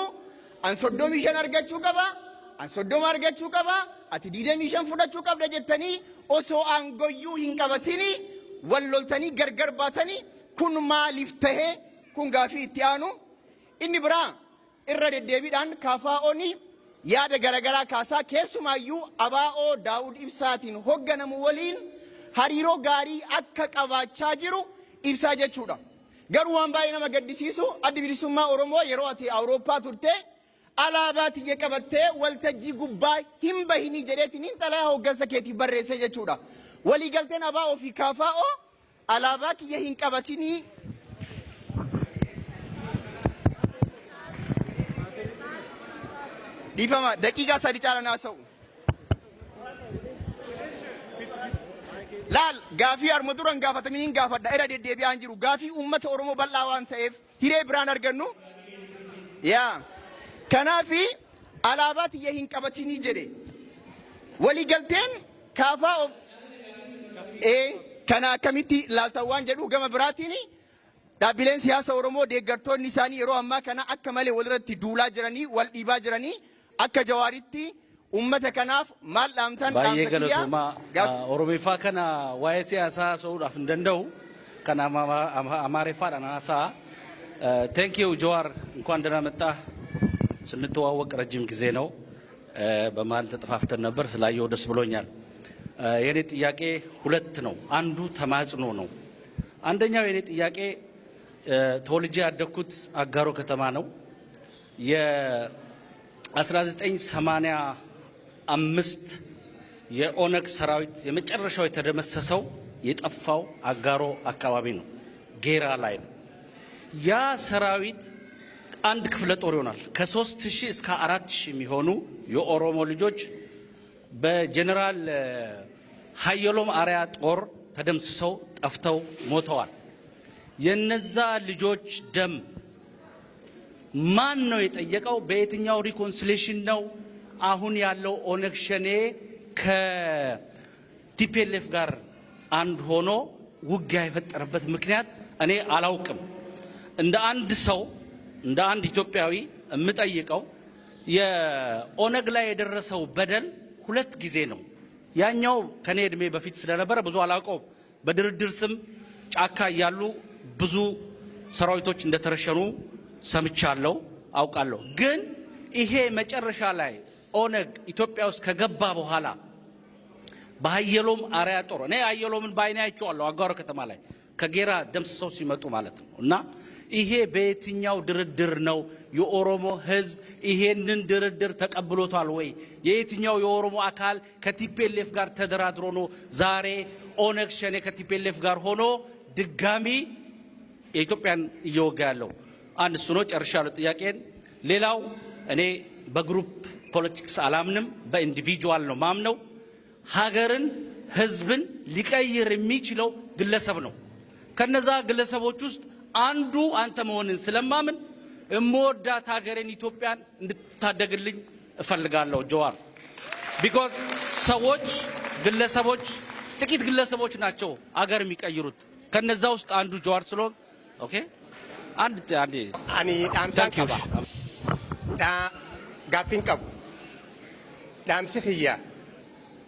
an 35 argachuu qaba, an 30 argachuu qaba, ati 25 fudhachuu qabda jettanii osoo aangoyyuu hin qabatini wal loltanii gargar baatanii kun maaliif tahee kun gaafii itti aanu. Inni biraa irra deddeebiidhaan KFO'n yaada garagaraa kaasaa keessumaayyuu ABO Daawud Ibsaatiin hogganamu waliin hariiroo gaarii akka qabaachaa jiru ibsaa jechuudha. Garuu waan baay'ee nama gaddisiisu addi bilisummaa Oromoo yeroo ati Awurooppaa turte alaabaa tiyya qabattee waltajjii gubbaa hin bahini jedheetiin xalayaa hoggansa keetiif barreesse jechuudha. Waliigalteen ABO fi KFO alaabaa tiyya hin qabatinii Difama daqiiqaa sadi caalan haasa'u. Laal gaafii arma duran gaafataminiin gaafadha irra deddeebi'aan jiru gaafii uummata Oromoo bal'aa waan ta'eef hiree biraan argannu. Yaa kanaafi alaabaa tiyya hin qabatinii jedhe waliigalteen KFO kana akkamitti laaltan waan jedhu gama biraatiin dhaabbileen siyaasa Oromoo deeggartoonni isaanii yeroo ammaa kana akka malee walirratti duulaa jiranii wal dhiibaa jiranii akka Jawaaritti ummata kanaaf maal dhaamtan baay'ee galatoomaa Oromeeffaa kana waa'ee siyaasaa so'uudhaaf hin danda'u kan Amaariffaan haasaa. Thank you ጆዋር እንኳን ደህና መጣህ። ስንተዋወቅ ረጅም ጊዜ ነው። በመሃል ተጠፋፍተን ነበር። ስላየው ደስ ብሎኛል። የኔ ጥያቄ ሁለት ነው። አንዱ ተማጽኖ ነው። አንደኛው የኔ ጥያቄ ተወልጄ ያደግኩት አጋሮ ከተማ ነው። የ1985 የኦነግ ሰራዊት የመጨረሻው የተደመሰሰው የጠፋው አጋሮ አካባቢ ነው። ጌራ ላይ ነው። ያ ሰራዊት አንድ ክፍለ ጦር ይሆናል። ከ3000 እስከ 4000 የሚሆኑ የኦሮሞ ልጆች በጀነራል ሀየሎም አርያ ጦር ተደምስሰው ጠፍተው ሞተዋል። የነዛ ልጆች ደም ማን ነው የጠየቀው? በየትኛው ሪኮንሲሌሽን ነው አሁን ያለው ኦነግ ሸኔ ከቲፒኤልኤፍ ጋር አንድ ሆኖ ውጊያ የፈጠረበት ምክንያት እኔ አላውቅም። እንደ አንድ ሰው እንደ አንድ ኢትዮጵያዊ የምጠይቀው የኦነግ ላይ የደረሰው በደል ሁለት ጊዜ ነው። ያኛው ከኔ እድሜ በፊት ስለነበረ ብዙ አላውቀውም። በድርድር ስም ጫካ ያሉ ብዙ ሰራዊቶች እንደተረሸኑ ሰምቻለሁ፣ አውቃለሁ። ግን ይሄ መጨረሻ ላይ ኦነግ ኢትዮጵያ ውስጥ ከገባ በኋላ በሀየሎም አርያ ጦር እኔ ሀየሎምን ባይኔ አይቼዋለሁ። አጋሮ ከተማ ላይ ከጌራ ደምስሰው ሲመጡ ማለት ነው። እና ይሄ በየትኛው ድርድር ነው የኦሮሞ ህዝብ ይሄንን ድርድር ተቀብሎታል ወይ? የየትኛው የኦሮሞ አካል ከቲፒኤልኤፍ ጋር ተደራድሮ ነው ዛሬ ኦነግ ሸኔ ከቲፒኤልኤፍ ጋር ሆኖ ድጋሚ የኢትዮጵያን እየወጋ ያለው? አንድ እሱ ነው። ጨርሻለሁ ጥያቄን። ሌላው እኔ በግሩፕ ፖለቲክስ አላምንም፣ በኢንዲቪጁዋል ነው ማምነው። ሀገርን ህዝብን ሊቀይር የሚችለው ግለሰብ ነው። ከነዛ ግለሰቦች ውስጥ አንዱ አንተ መሆንን ስለማምን እምወዳት ሀገሬን ኢትዮጵያን እንድትታደግልኝ እፈልጋለሁ ጆዋር። ቢኮዝ ሰዎች ግለሰቦች ጥቂት ግለሰቦች ናቸው ሀገር የሚቀይሩት። ከነዛ ውስጥ አንዱ ጆዋር ስለሆነ ኦኬ አንድ አኒ ዳምሳን ቀባ ጋፊን ቀቡ ዳምሲ ኺያ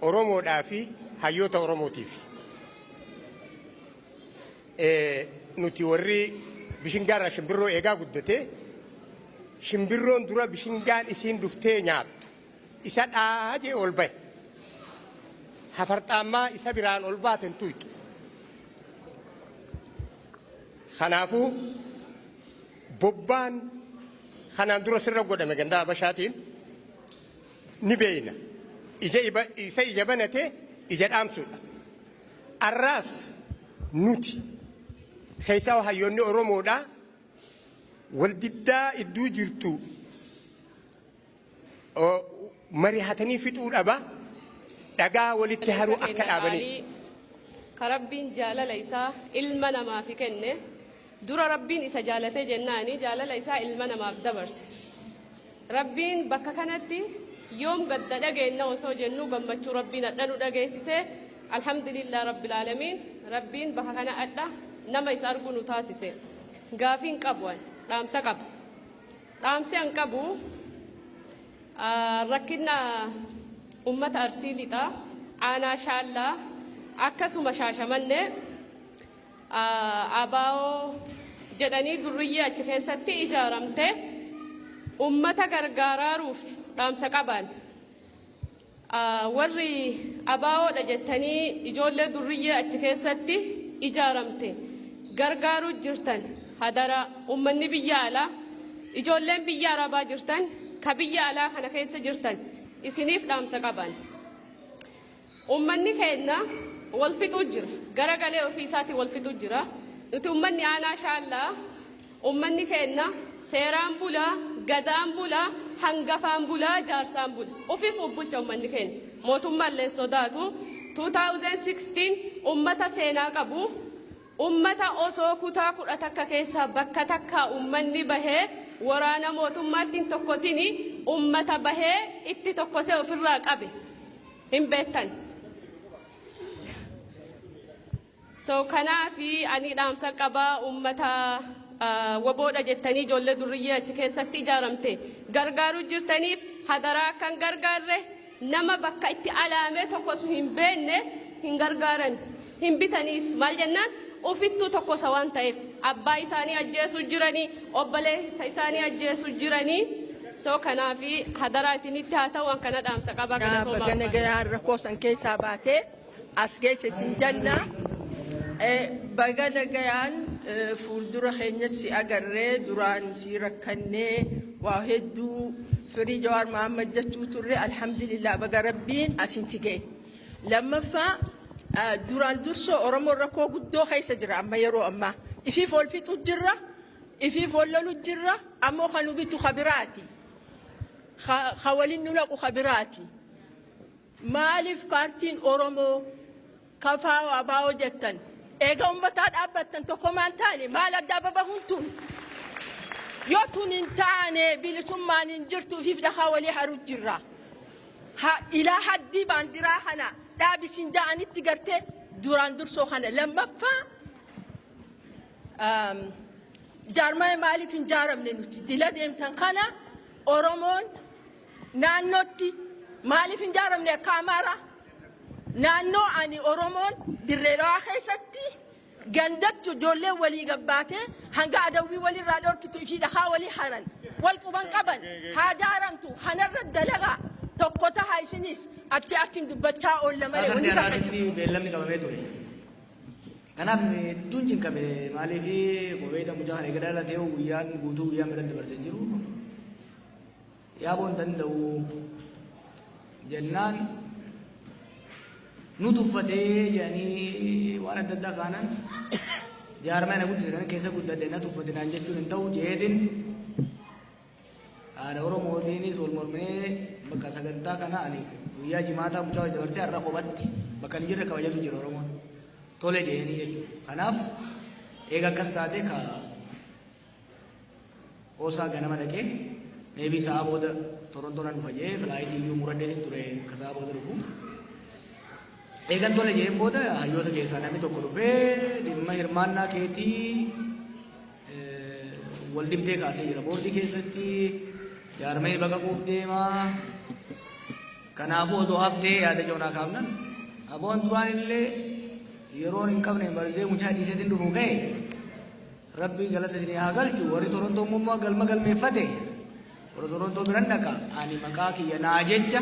ኦሮሞ ዳፊ ሀዮታ ኦሮሞቲፍ nuti warri bishingaarraa shimbirroo eegaa guddate shimbirroon dura bishingaan isiin duftee nyaattu isa dhaajee ol bahe hafarxaammaa isa biraan ol baaten tuyxu. Kanaafuu bobbaan kanaan dura sirra godhame gandaa Habashaatiin ni beeyna. Isa ija banate ija dhaamsuudha. Arraas nuti Kaisaa hayyoonni Oromoodha waldiddaa idduu jirtu mari'atanii fixuu dhaba dhagaa walitti haruu akka dhaabanii. Karabbiin jaalala isaa ilma namaaf kenne dura rabbiin isa jaalate jennaani jaalala isaa ilma namaaf dabarse. Rabbiin bakka kanatti yoom gadda dhageenna osoo jennu gammachuu rabbiin adda nu dhageessise alhamdulillah rabbil aalamiin rabbiin bakka kana adda nama isa argu nu taasise. Gaafiin qabuun dhaamsa qaba. Dhaamsi an qabu rakkina ummata Arsii lixaa aanaa shaallaa akkasuma shaashamanne abaa'oo jedhanii durriyyee achi keessatti ijaaramte ummata gargaaraaruuf dhaamsa qaban. Warri abaa'oodha jettanii ijoollee durriyyee achi keessatti ijaaramte gargaaruu jirtan hadara ummanni biyya alaa ijoolleen biyya arabaa jirtan ka biyya alaa kana keessa jirtan isiniif dhaamsa qaban. Ummanni keenya wal fixuu jira, garagalee ofii isaatii wal fixuu jira. Nuti ummanni aanaa shaallaa ummanni keenya seeraan bulaa, gadaan bulaa, hangafaan bulaa, jaarsaan bulaa. Ofiif bulcha ummanni keenya mootummaallee sodaatu 2016 ummata seenaa qabu. Ummata osoo kutaa 10 takka keessa bakka takka ummanni bahee waraana mootummaatti tokkosini ummata bahee itti tokkosee ofirraa qabe hin beektan. So kanaafi ani dhaamsa qaba ummata waboodha jettanii ijoollee durriyyee achi keessatti ijaaramte gargaaruu jirtaniif hadaraa kan gargaarre nama bakka itti alaamee tokkosu hin beekne hin gargaaran hin bitaniif maal jennaan ufittuu tokko sawaan ta'eef abbaa isaanii ajjeesuu jiranii obboleessa isaanii ajjeesuu jiranii soo kanaafi hadaraa isinitti haa ta'u kana dhaamsa qaba galatoomaa bagana gayaan rakkoo san keessaa baatee as geesse sin janna bagana gayaan fuuldura keenya si agarree duraan si rakkannee waa hedduu firii Jawaar Mohaammed jechuu turre alhamdulillah baga rabbiin asin si ga'e lammaffaa duraan dursoo Oromoon rakkoo guddoo keessa jira amma yeroo ammaa ifiif ol fixu jirra ifiif ol lolu jirra ammoo kan ubitu khabiraati khawalin nulaqu khabiraati maaliif paartiin Oromoo kafaa abaa'oo jettan eega ummataa dhaabbattan tokko maan taane maal adda babahuun tun yoo tun hin taane bilisummaan hin jirtu ifiif dhahaa walii haruu jirra ilaa haddii baandiraa kana dhaabisin ja'anitti gartee duraan dursoo kana lammaffaa jaarmaa maaliif hin jaaramne nuti dila deemtan kana Oromoon naannootti maaliif hin jaaramne akka Amaaraa naannoo ani Oromoon dirree dhawaa keessatti gandatti ijoollee walii gabbaatee hanga adawwii walirraa dhorkitu ishii dhahaa walii haran wal quban qaban haa jaaramtu kanarra dalagaa tokko tahaa isinis achi achiin dubbachaa oolla malee wanti irratti beellamni qabamee ture. Kanaaf hedduun cinqabe maaliif qobeeta mucaa kana eegala ta'e guyyaan guutuu guyyaan biratti dabarsee jiru yaaboo hin danda'u jennaan nu tuffatee jedhanii waan adda addaa kaanan jaarmaa na guddise kana keessa guddadhe na tuffate naan jechuun hin ta'u jeetin haadha Oromootiinis wal morminee bakka sagantaa kana ani guyyaa jimaataa mucaa dabarsee har'a qophatti bakka hin jirre kabajatu jira Oromoon tole jedhanii jechuudha. Kanaaf eega akkas taate ka Oosaa ganama dhaqee meebii sa'a booda Torontoon dhufa jedhee filaayitii iyyuu muraddeetiin ture ka sa'a booda dhufu. Eegan tole jedheen booda hayyoota keessaa namni tokko dhufee dhimma hirmaannaa keetii wal dhibdee kaasee jira boordii keessatti jaarmee baqaquuf deemaa kanaafuu osoo haftee yaada joonaa kaafnan aboon duraan illee yeroon hin qabne barsee mucaa dhiiseetiin dhufu ka'e rabbii galata isinii haa galchu warri Torontoo immoo galma galmeeffate warri Torontoo biran dhaqa ani maqaa kiyya naa jecha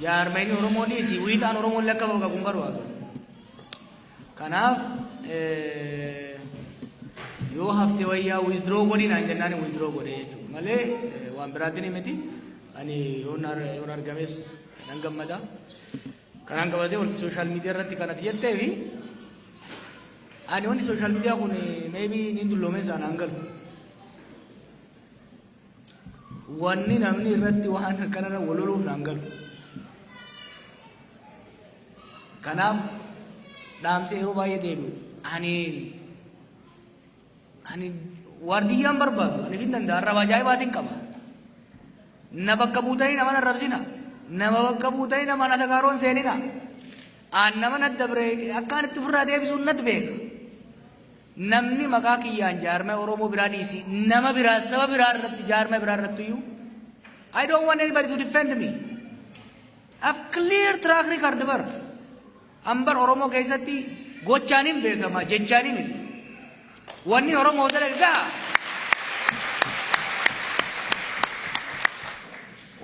jaarmeen Oromoo dhiisi wiixaan Oromoon lakka baqa kun barbaadu. Kanaaf yoo haftee wayyaa withdraw godhi naan jennaan withdraw godhe jechuudha malee waan biraatiin miti ani yoon argames nan gammada. Kanaan qabatee wanti sooshaal miidiyaa irratti kanatti jettee fi ani wanti sooshaal miidiyaa kun meebii niin dulloomee isaan hangalu. Wanni namni irratti waan kanarra waloluuf naan galu. Kanaaf dhaamsee yeroo baay'ee deebi'u ani waardiyyaan barbaadu ani fi danda'a arraba ajaa'ibaatiin qaba. Na bakka buutanii nama arrabsina. Nama bakka buutanii nama na sagaaroon seenina. Nama na dabre akkaan itti furraa deebisuun natti beeka. Namni maqaa kiyyaan jaarmaa Oromoo biraa dhiisi nama biraa saba biraa irratti jaarmaa biraa irratti iyyuu I don't want anybody to defend me. I've clear track record bar. Ambar Oromoo keessatti gochaaniin beekama jechaanii miti. Wanni Oromoo dalagaa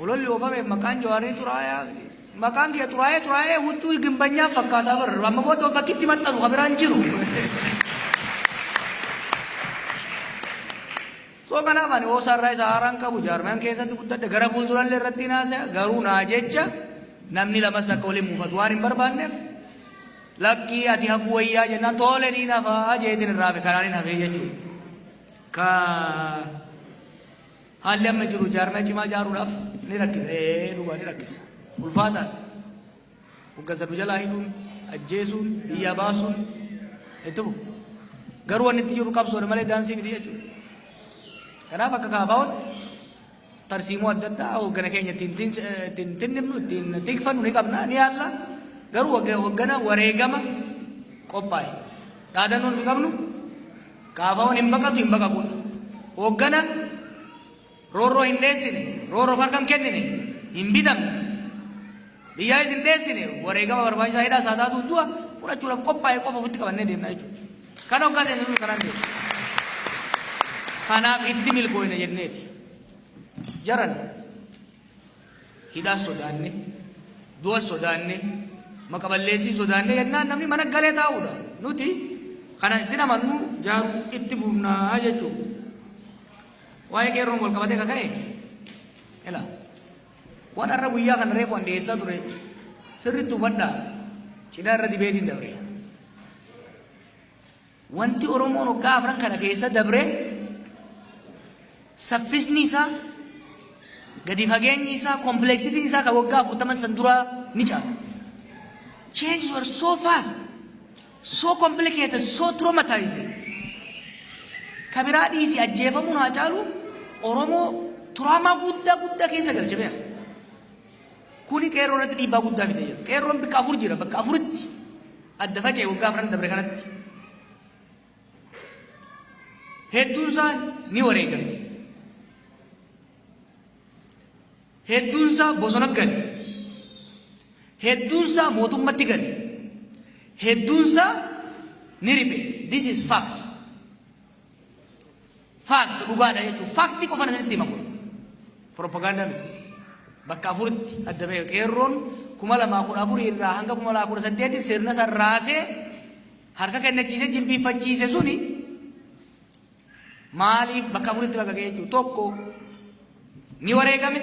ulolli oofame maqaan Jawaarii Xuraayaa maqaan kiyya Xuraayee huccuu gimbanyaa fakkaataa bar amma booda bakkitti maxxanu kabiraan jiru. So kanaaf ani Oosaarraa isa haaraan qabu jaarmaan keessatti guddadhe gara fuuldurallee irratti naasea garuu naa jecha namni lamas akka waliin muufatu waan hin barbaanneef lakkii ati hafuu wayyaa jennaan tole niin hafaa jeetin irraa fi kanaan hin hafee jechuudha. Ka haalli amma jiru jaarmaa cimaa jaaruudhaaf ni rakkisa dhugaa ni rakkisa ulfaataan hoggansa nu jalaa hidhuun ajjeesuun biyya baasuun itti fufu garuu wanni itti jiru qabsoodha malee daansii miti jechuudha. Kanaaf akka kaafaa'utti tarsiimoo adda addaa hoggana keenya ittiin tinnimnu ittiin tikfannu ni qabna ni yaalla garuu hoggana wareegama qophaa'e dhaadannoon ni qabnu kaafaa'uun hin baqaquudha hoggana roorroo hin dheessine roorroo farqam kennine hin bitamne biyyaa'is hin dheessine wareegama barbaachisaa hidhaa isaa taatu du'a fudhachuudhaaf qophaa'e qofa ofitti qabannee deemna jechuudha. Kan hoggaa seensu kanan deemu. Kanaaf itti milkooyna jenneeti. Jaran hidhaas sodaanne, du'as sodaanne, maqaballeessii sodaanne jennaan namni mana galee taa'uudha. Nuti kana itti namannu jaaruu itti buufnaa jechuudha. Waa'ee qeerroon wal qabatee kaka'e. Ela waan har'a guyyaa kana reefu an dhiyeessaa ture sirriitti hubadhaa cinaa irra dibeetiin dabre. Wanti Oromoon waggaa afran kana keessa dabre saffisni isaa gadi fageenyi isaa kompleksitii isaa kan waggaa 40 san duraa ni caala. Changes were so fast, so complicated, so traumatizing. Kabiraa dhiisii ajjeefamuun haa caalu Oromoo turaamaa guddaa keessa galche beeka. Kuni qeerroo irratti dhiibbaa guddaa fide jedhu. Qeerroon bakka afur jira, bakka afuritti adda faca'e waggaa afran dabre kanatti. Hedduun isaa ni wareegame. Hedduun isaa bosona gale. Hedduun isaa mootummatti gale. Hedduun isaa ni riphee. This is fact. Fact dhugaadha jechuudha. Fakti qofa isinitti himamu. Propaganda miti. Bakka afuritti adda ba'e qeerroon 2014 irraa hanga 2018 sirna sarraasee harka kennachiisee jilbiiffachiise suni maaliif bakka afuritti bakka ga'e jechuudha. Tokko ni wareegame.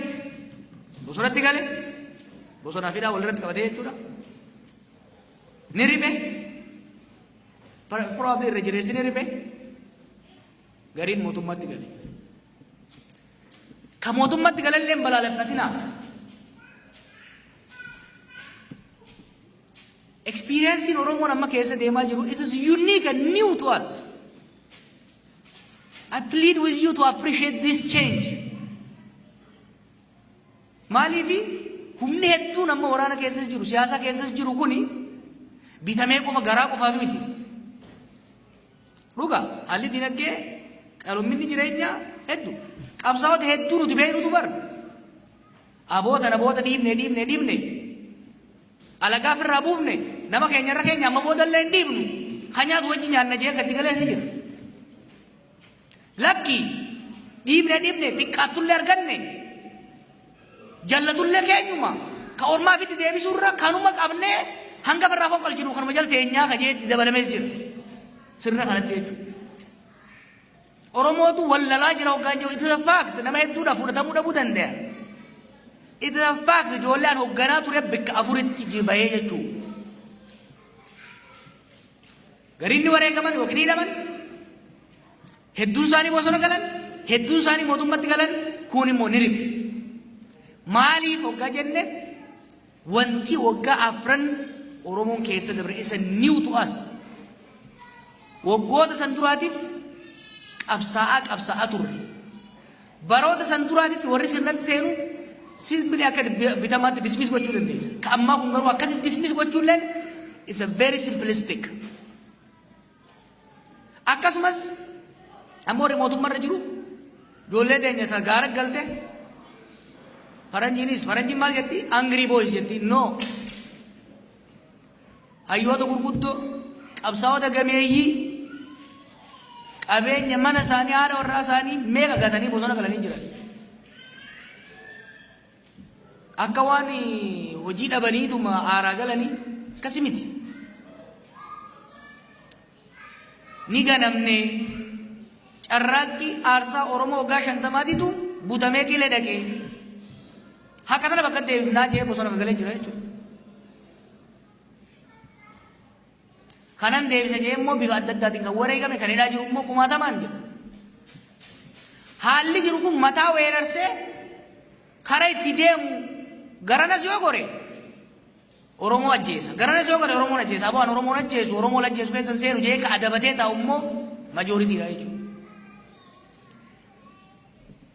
Bosonatti gale. Bosonaa fi walirratti qabatee jechuudha. Ni riphee. Probably irra jireessi ni riphee. Gariin mootummatti gale. Ka mootummatti galallee hin balaaleffatinaa. Experience in Oromoon amma keessa deemaa jiru, it is unique and new to us. I plead with you to appreciate this change. Maaliifi humni hedduun amma waraana keessa jiru, siyaasa keessa jiru kuni bitamee qofa garaa qofaaf miti. Dhugaa haalli dinagdee qaroominni jireenya hedduu qabsaa'ota hedduu nuti beeknutu bara. Aboota dhiibne alagaa ofirraa buufne nama keenyarra keenya amma boodallee hin dhiibnu kan nyaatu wajji nyaanna jee gatti galeessa jira. Lakki dhiibne xiqqaattullee arganne jallatullee keenyuma ka ormaa fitti deebisuurra kanuma qabnee hanga birraa foon qalchiru kanuma jalteenyaa ka jeetti dabalamees jira. Sirna kanatti jechuudha. Oromootu wallalaa jira hoggaan jiru. It is a fact. Nama hedduudha fudhatamuu dhabuu danda'a. It is a fact. Ijoolleen hogganaa ture bakka afuritti jibahee jechuudha. Gariinni wareegaman yookiin hidhaman hedduun isaanii bosona galan, hedduun isaanii mootummatti galan, kun immoo ni ribe. Maaliif hoggaa jenne wanti waggaa afran Oromoon keessa dabre isa new to us. Waggoota san duraatiif qabsaa'aa turre. Baroota san duraatitti warri sirnatti seenu simply akka bitamaatti dismiss gochuu dandeessa. Ka ammaa kun garuu akkasitti dismiss gochuulleen is a very simplistic. Akkasumas ammoo warri mootummaarra jiru ijoollee teenya ta gaara galte faranjiin maal jetti angry boys jetti no. Hayyoota gurguddoo qabsaa'ota gameeyyii qabeenya mana isaanii haadha warraa isaanii meeqa gatanii bosona galanii jiran. Akka waan hojii dhabaniituma aaraa galanii akkasi miti. Ni ganamne carraaqqi aarsaa Oromoo waggaa 50titu butamee qilee dhaqee haqa tana bakka deemnaa jee bosona galee jira jechuudha. Kanan deebisa jee immoo bifa adda addaatiin kan wareegame kan hidhaa jiru immoo kumaatamaan jira. Haalli jiru kun mataa weerarsee karaa itti deemu garanas yoo gore Oromoo ajjeesa. Garanas yoo gore Oromoon ajjeesa. Abaan Oromoon ajjeesu Oromoo ajjeesu keessan seenu jee ka adabatee taa'u immoo majooritiidha jechuudha.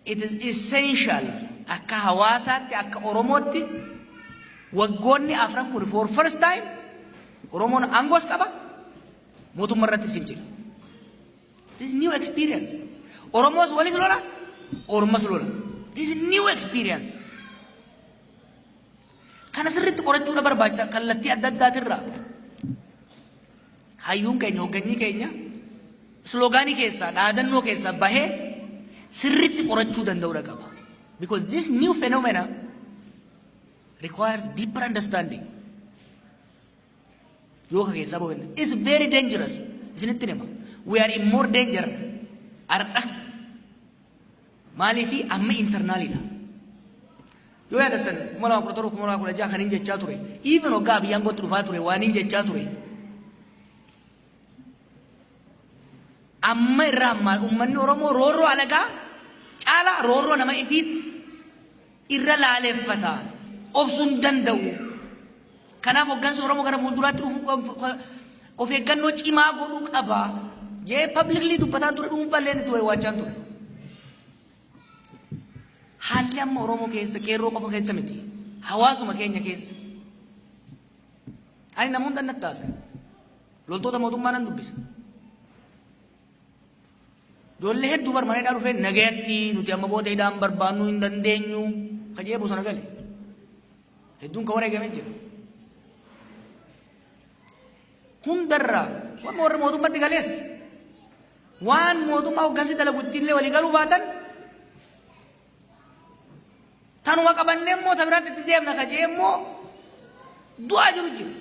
It is essential akka hawaasaatti akka Oromootti waggoonni afran kun for first time Oromoon aangoos qaba. Mootummaa irrattis fincila. This is new experience. Oromoos walis lola, Oromoos lola. This is new experience. Kana sirriitti qorachuudha barbaachisa kallattii adda addaatirraa. Hayyuun keenya hogganyi keenya slogaanii keessaa dhaadannoo keessaa bahee sirriitti qorachuu danda'uu qaba. Because this new phenomena requires deeper understanding. Yoo keessaa bahu it's very dangerous. Isinitti nima. We are in more danger. Arda. Maalifi amma internaalidha. Yoo yaadatan kuma lama kudha torba kuma lama kudha jaha kan hin jechaa ture. Even hoggaa biyyaan gootu dhufaa ture waan hin jechaa ture. Amma irraa ammaa uummanni Oromoo roorroo alagaa caalaa roorroo nama ifiit irra laaleeffata. Obsuun danda'u. Kanaaf hoggansi Oromoo gara fuulduraatti dhufu of eeggannoo cimaa godhuu qaba. Jee publicly dubbataan ture dhuunfaallee itti waachaan ture. Haalli amma Oromoo keessa qeerroo qofa keessa miti. Hawaasuma keenya keessa. Ani namoota natti taasisan. Loltoota mootummaa nan dubbisa. Ijoollee hedduu barbaanee dhufee nagayatti nuti amma booda hidhaan barbaannuu hin dandeenyu kajee bosona gale. Hedduun ka wareegamee jira. Hundarraa waan warra mootummaatti galees waan mootummaa hoggansi dalagutti illee walii galuu baatan tanuma qabannee immoo tabiraatti itti deemna kajee immoo du'aa jiru jira.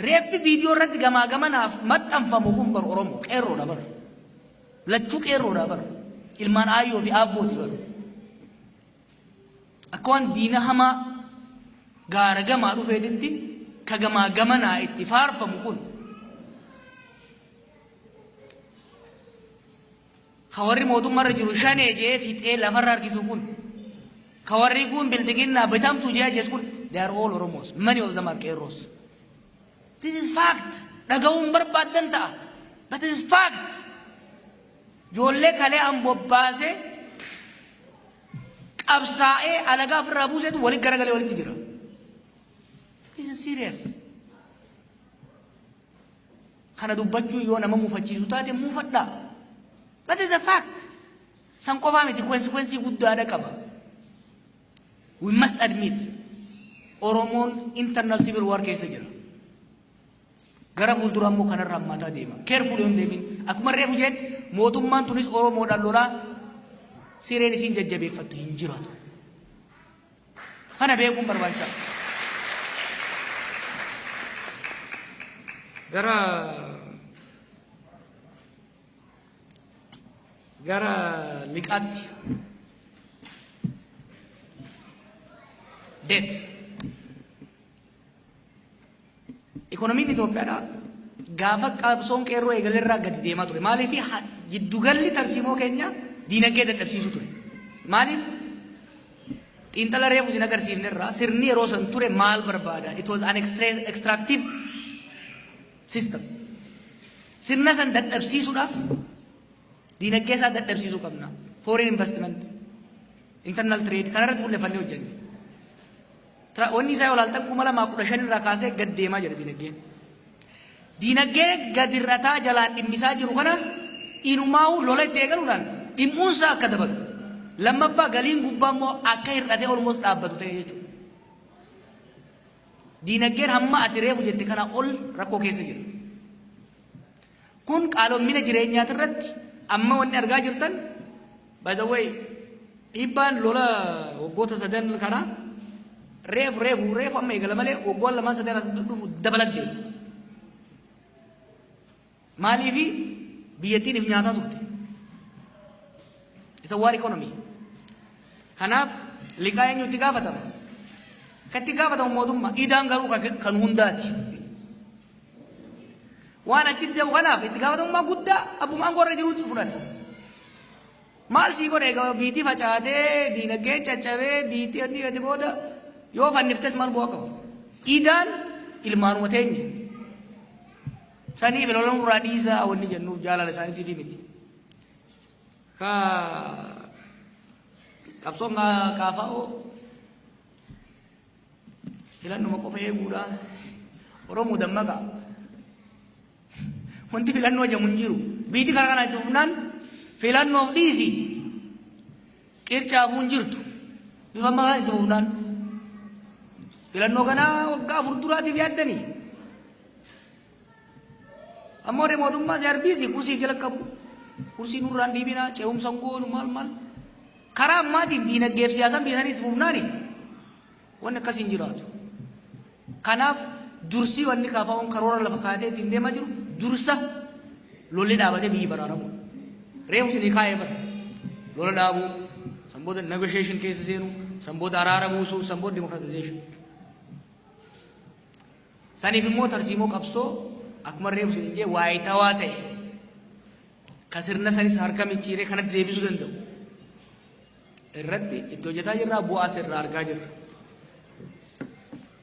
Reeffi viidiyoo irratti gamaa gamanaaf maxxanfamu kun bar Oromoo qeerroodha bar. Lachuu qeerroodha bar. Ilmaan aayyoo fi aabbooti bar. Akka waan diina hamaa gaara gamaa dhufeetitti ka gamaa gamanaa itti faarfamu kun ka warri mootummaarra jiru shanee jee fixee lafarra harkisu kun ka warri kun bildiginnaa bitamtuu jee ajees kun they are all Oromos. Many of them are qeerros. This is fact. Dhaga'uun barbaadan ta'a. But this is fact. Ijoollee kalee an bobbaasee qabsaa'ee alagaa ofirraa buuseetu walitti garagalee walitti jira. This is serious. Kana dubbachuu yoo nama muufachiisu taate muufadhaa. But it's a fact. San qofaa miti consequence guddaadha qaba. We must admit Oromoon internal civil war keessa jira. Gara fuuldura immoo kanarra hammaataa deema. Careful yoon deemin. Akkuma reefu jeetti mootummaan tunis Oromoodhaan lolaa sireen isiin jajjabeeffattu hin jiraatu. Kana beekuun barbaachisaa. Gara liqaatti debt. Ekonomiin Itoophiyaadhaa gaafa qabsoon qeerroo eegalerraa gadi deemaa ture. Maaliif giddugalli tarsiimoo keenya diinagdee dadhabsiisu ture. Maaliif xiinxala reefu isin agarsiifnerraa sirni yeroo san ture maal barbaada? It was an extractive system. Sirna san dadhabsiisuudhaaf diinagdee isaa dadhabsiisuu qabna. Foreign investment, internal trade kanarratti fuulleffannee hojjenne. Wanni isaa olaaltan 2015 irraa kaasee gad deemaa jira diinagdeen. Diinagdee gadirrataa jalaan dhimmisaa jiru kana inumaa'uu lola itti eegaluudhaan dhimmuunsaa akka dabalu. Lammaffaa galiin gubbaa immoo akka hir'atee olmoos dhaabbatu ta'e jechuudha. Diinagdeen hamma ati reefu jette kana ol rakkoo keessa jira. Kun qaaloomina jireenyaati irratti amma wanni argaa jirtan by the way dhiibbaan lola waggoota sadan kana reefu amma eegala malee waggoon lamaan sadan as dhufu dabalatee. Maaliifi biyyattiin if nyaataa turte. It's a war economy. Kanaaf liqaa eenyu itti gaafatama. Kan itti gaafatamu mootummaa idaan garuu kan hundaati. Waan achitti deemu kanaaf itti gaafatamummaa guddaa abbumaan gorra jiruutu fudhata. Maal sii godhe biitii facaatee diinagdee caccabee biitii adii gadi booda yoo fanniftes maal bu'aa qabu. Idaan ilmaanuma teenya. Saniif lolan irraa dhiisaa wanni jennuuf jaalala isaaniitiif miti. Qabsoon kaafa'oo filannuma qofa eeguudha. Oromoo dammaqa. Wanti filannoo jedhamu hin jiru. Biitii kana kana itti fufnaan filannoof dhiisi. Qircaafuu hin jirtu. Bifa ammaa kana itti fufnaan. Filannoo kana waggaa 4 duraatiif yaaddanii. Ammoo mootummaa jarbiisi kursii jala qabu. Kursii nurraan diibina ce'umsa ngoonu maal. Karaa ammaatiin diinagdeef siyaasan biyyataniitti fuufnaani. Wanni akkasiin jiraatu. Kanaaf dursi wanni kaafaa'uun karoora lafa kaayatee ittiin deemaa jiru dursa lolli dhaabatee biyyi baraaramu. Reefu sinii kaayee bara. Lola dhaabuu, sanboota negotiation keessa seenu, sanboota araara buusuu, sanboota democratization. Saniif immoo tarsiimoo qabsoo akkuma reefu sinii jee waayitawaa ta'e kan sirna sanis harka micciiree kanatti deebisuu danda'u. Irratti itti hojjetaa jirraa bu'aa sirraa argaa jirra.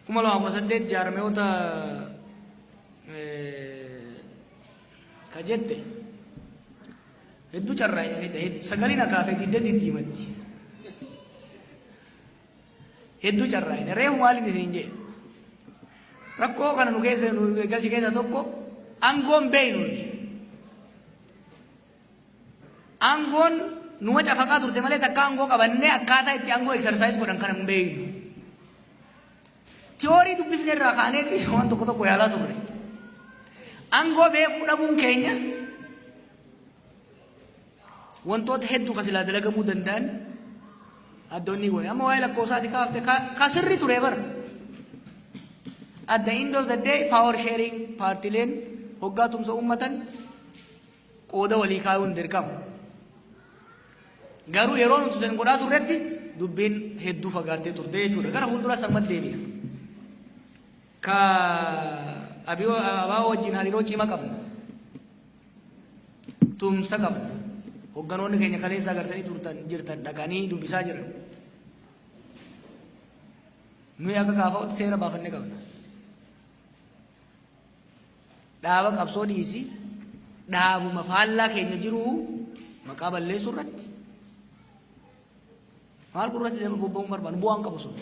2018 jaarmeewota ka jette hedduu carraa sagaleen akaafee diddeetti itti himatti. Hedduu carraa reefu maaliin isin jee rakkoo kana nu keessa nu galchi keessa tokko aangoon beeynuuti. Aangoon numa cafaqaa turte malee takka aangoo qabannee akkaataa itti aangoo exercise godhan kana hin beeynu. Tiyoorii dubbifne irraa kaaneeti waan tokko yaalaa turre. Aangoo beekuu dhabuun keenya wantoota hedduu kasilaa dalagamuu danda'an addoonni goone. Amma waa'ee lakkoofsaati kaafte ka sirri ture bara. At the end of the day power sharing paartileen hoggaa tumsa uummatan qooda walii kaayuun dirqama. Garuu yeroo nuti sen godhaa turretti dubbiin hedduu fagaattee turte jechuudha. Gara fuuldura sammatti deemina. Ka abaa wajjin hariiroo cimaa qabna. Tumsa qabna. Hogganoonni keenya kaleessa agartanii jirtan dhaqanii dubbisaa jiran. Nuyi akka kaafaa'utti seera baafannee qabna. Dhaaba qabsoo dhiisi dhaabuma faallaa keenya jiru maqaa balleessuu irratti. Maal gurratti deemu bobba'uun barbaadu bu'aan qabu sun.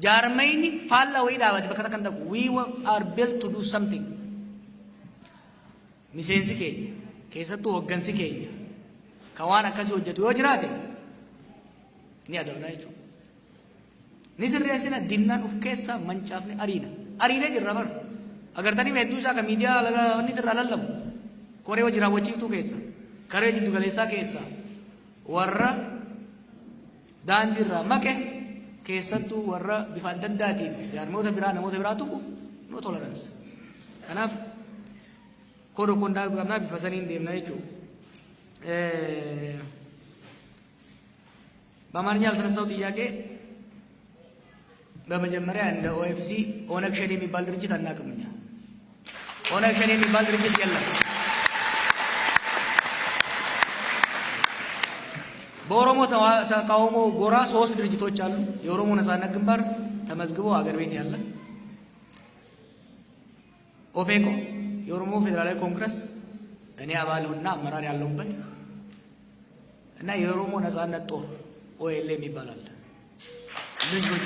Jaarmayni faallaa wayii dhaabate bakka takkan ta'u we are built to do something. Miseensi keenya keessattuu hoggansi keenya kan waan akkasii hojjetu yoo jiraate ni adabna jechuudha. Ni sirreessina dinnaan of keessaa mancaafne ariinee jirra bara. Agartanii hedduu isaa kan miidiyaa wanni irraa lallabu koree hojii raawwachiiftuu keessa karee jiddu galeessaa keessa warra daandii irraa maqe keessattuu warra bifa adda addaatiin jaarmoota biraa namoota biraa tuqu no tolerance. Kanaaf kodo kondaa qabnaa bifa saniin deemna jechuudha. በአማርኛ ያልተነሳው ጥያቄ በመጀመሪያ እንደ ኦኤፍሲ ኦነግ ሸኔ የሚባል ድርጅት አናውቅም እኛ። ኦነግ ሸኔ የሚባል ድርጅት የለም። በኦሮሞ ተቃውሞ ጎራ 3 ድርጅቶች አሉ። የኦሮሞ ነጻነት ግንባር ተመዝግቦ አገር ቤት ያለ፣ ኦፌኮ የኦሮሞ ፌዴራላዊ ኮንግረስ እኔ አባልና አመራር ያለውበት እና የኦሮሞ ነጻነት ጦር ኦኤልኤም ይባላል። ልጆች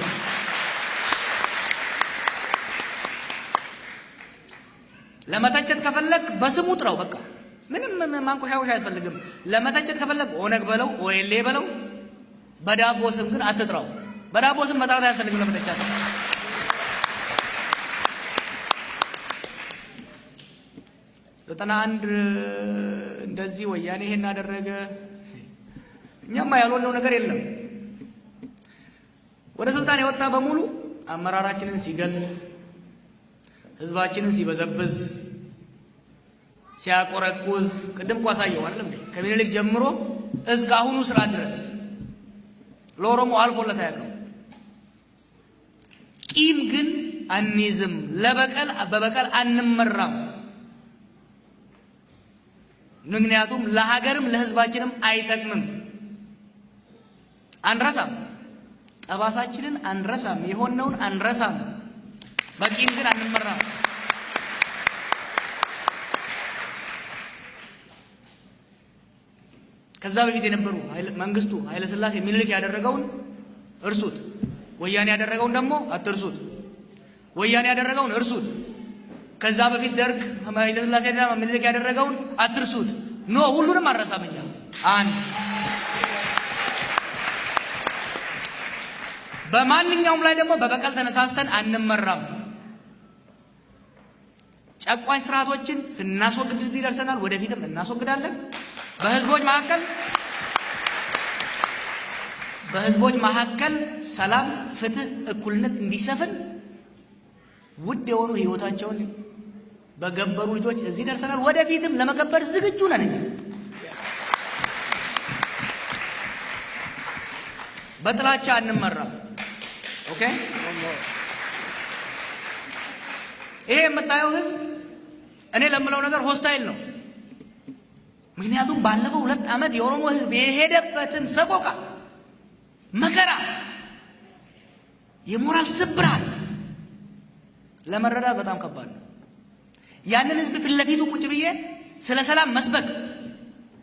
ለመተቸት ከፈለክ በስሙ ጥራው። በቃ ምንም ማንቆሻቆሻ አያስፈልግም። ለመተቸት ከፈለክ ኦነግ በለው ኦኤልኤ በለው፣ በዳቦ ስም ግን አትጥራው። በዳቦ ስም መጥራት አያስፈልግም ለመተቸት። ዘጠና አንድ እንደዚህ ወያኔ ይሄን አደረገ እኛማ ያልሆነው ነገር የለም። ወደ ስልጣን የወጣ በሙሉ አመራራችንን ሲገል፣ ህዝባችንን ሲበዘብዝ፣ ሲያቆረቁዝ ቅድም እኮ አሳየው አይደለም እንዴ? ከምኒልክ ጀምሮ እስከ አሁኑ ስራ ድረስ ለኦሮሞ አልፎለት አያውቅም። ቂም ግን አንይዝም። በበቀል አንመራም። ምክንያቱም ለሀገርም ለህዝባችንም አይጠቅምም። አንረሳም፣ ጠባሳችንን አንረሳም፣ የሆነውን አንረሳም። በቂም ግን አንመራም። ከዛ በፊት የነበሩ መንግስቱ ኃይለ ሥላሴ ምኒልክ ያደረገውን እርሱት፣ ወያኔ ያደረገውን ደግሞ አትርሱት። ወያኔ ያደረገውን እርሱት። ከዛ በፊት ደርግ ኃይለ ሥላሴና ምኒልክ ያደረገውን አትርሱት። ኖ ሁሉንም አረሳምኛ አንድ በማንኛውም ላይ ደግሞ በበቀል ተነሳስተን አንመራም። ጨቋኝ ስርዓቶችን ስናስወግድ እዚህ ደርሰናል። ወደፊትም እናስወግዳለን። በህዝቦች መካከል ሰላም፣ ፍትህ፣ እኩልነት እንዲሰፍን ውድ የሆኑ ህይወታቸውን በገበሩ ልጆች እዚህ ደርሰናል። ወደፊትም ለመገበር ዝግጁ ነን። በጥላቻ አንመራም። ኦኬ። ይሄ የምታየው ህዝብ እኔ ለምለው ነገር ሆስታይል ነው። ምክንያቱም ባለፈው 2 ዓመት የኦሮሞ ህዝብ የሄደበትን ሰቆቃ፣ መከራ፣ የሞራል ስብራት ለመረዳት በጣም ከባድ ነው። ያንን ህዝብ ፊት ለፊቱ ቁጭ ብዬ ስለ ሰላም መስበክ፣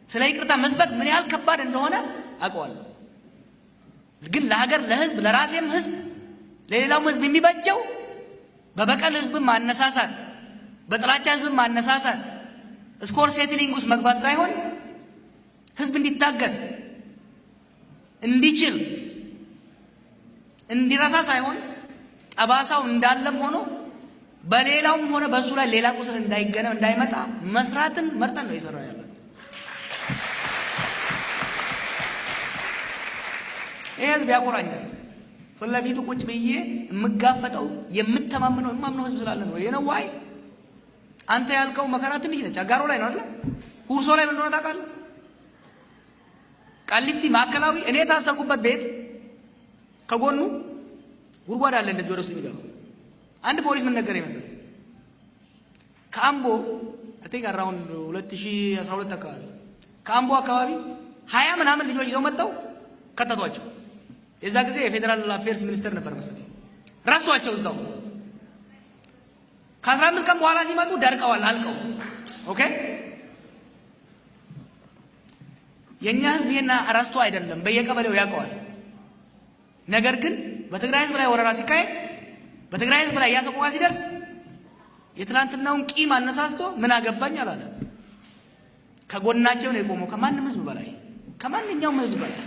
ስለ ይቅርታ መስበክ ምን ያህል ከባድ እንደሆነ አውቀዋለሁ። ግን ለሀገር፣ ለህዝብ፣ ለራሴም ህዝብ፣ ለሌላውም ህዝብ የሚበጀው በበቀል ህዝብን ማነሳሳት፣ በጥላቻ ህዝብን ማነሳሳት፣ ስኮር ሴትሊንግ ውስጥ መግባት ሳይሆን ህዝብ እንዲታገስ፣ እንዲችል፣ እንዲረሳ ሳይሆን ጠባሳው እንዳለም ሆኖ በሌላውም ሆነ በሱ ላይ ሌላ ቁስል እንዳይመጣ መስራትን መርጠን ነው የሰራው ያለው። ይሄ ህዝብ ያቆራኛል። ፊት ለፊቱ ቁጭ ብዬ የምጋፈጠው የምተማመነው የማምነው ህዝብ ስላለ ነው። የነዋይ አንተ ያልከው መከራ ትንሽ ነች። አጋሮ ላይ ነው አይደል? ሁርሶ ላይ ምን እንደሆነ ታውቃለህ? ቃሊቲ ማዕከላዊ እኔ የታሰርኩበት ቤት ከጎኑ ጉድጓድ አለ። እንደዚህ ወደ ውስጥ የሚገባ አንድ ፖሊስ ምን ነገር ይመስል ከአምቦ አቴክ አራውንድ 2012 አካባቢ ከአምቦ አካባቢ 20 ምናምን ልጆች ይዘው መጣው ከተቷቸው። የዛ ጊዜ የፌደራል አፌርስ ሚኒስተር ነበር መሰለኝ። ራሷቸው እዛው ከ15 ቀን በኋላ ሲመጡ ደርቀዋል፣ አልቀው። ኦኬ። የኛ ህዝብ ይሄና አራስቶ አይደለም፣ በየቀበሌው ያውቀዋል። ነገር ግን በትግራይ ህዝብ ላይ ወረራ ሲካሄድ፣ በትግራይ ህዝብ ላይ ያሰቆቃ ሲደርስ የትናንትናውን ቂም አነሳስቶ ምን አገባኝ አላለ። ከጎናቸው ነው የቆመው፣ ከማንም ህዝብ በላይ፣ ከማንኛውም ህዝብ በላይ።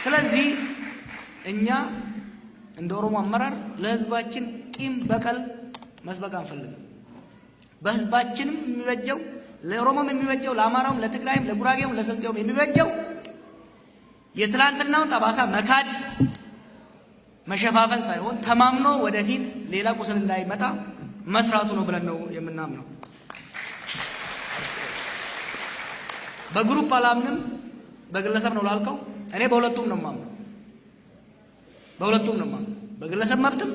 ስለዚህ እኛ እንደ ኦሮሞ አመራር ለህዝባችን ቂም በቀል መስበክ አንፈልግም። በህዝባችንም የሚበጀው ለኦሮሞም የሚበጀው ለአማራውም ለትግራይም ለጉራጌውም ለስልጤውም የሚበጀው የትላንትናውን ጠባሳ መካድ መሸፋፈን ሳይሆን ተማምኖ ወደፊት ሌላ ቁስል እንዳይመጣ መስራቱ ነው ብለን ነው የምናምነው። በግሩፕ አላምንም፣ በግለሰብ ነው ላልከው እኔ በሁለቱም ነው የማምነው። በሁለቱም ነው የማምነው። በግለሰብ መብትም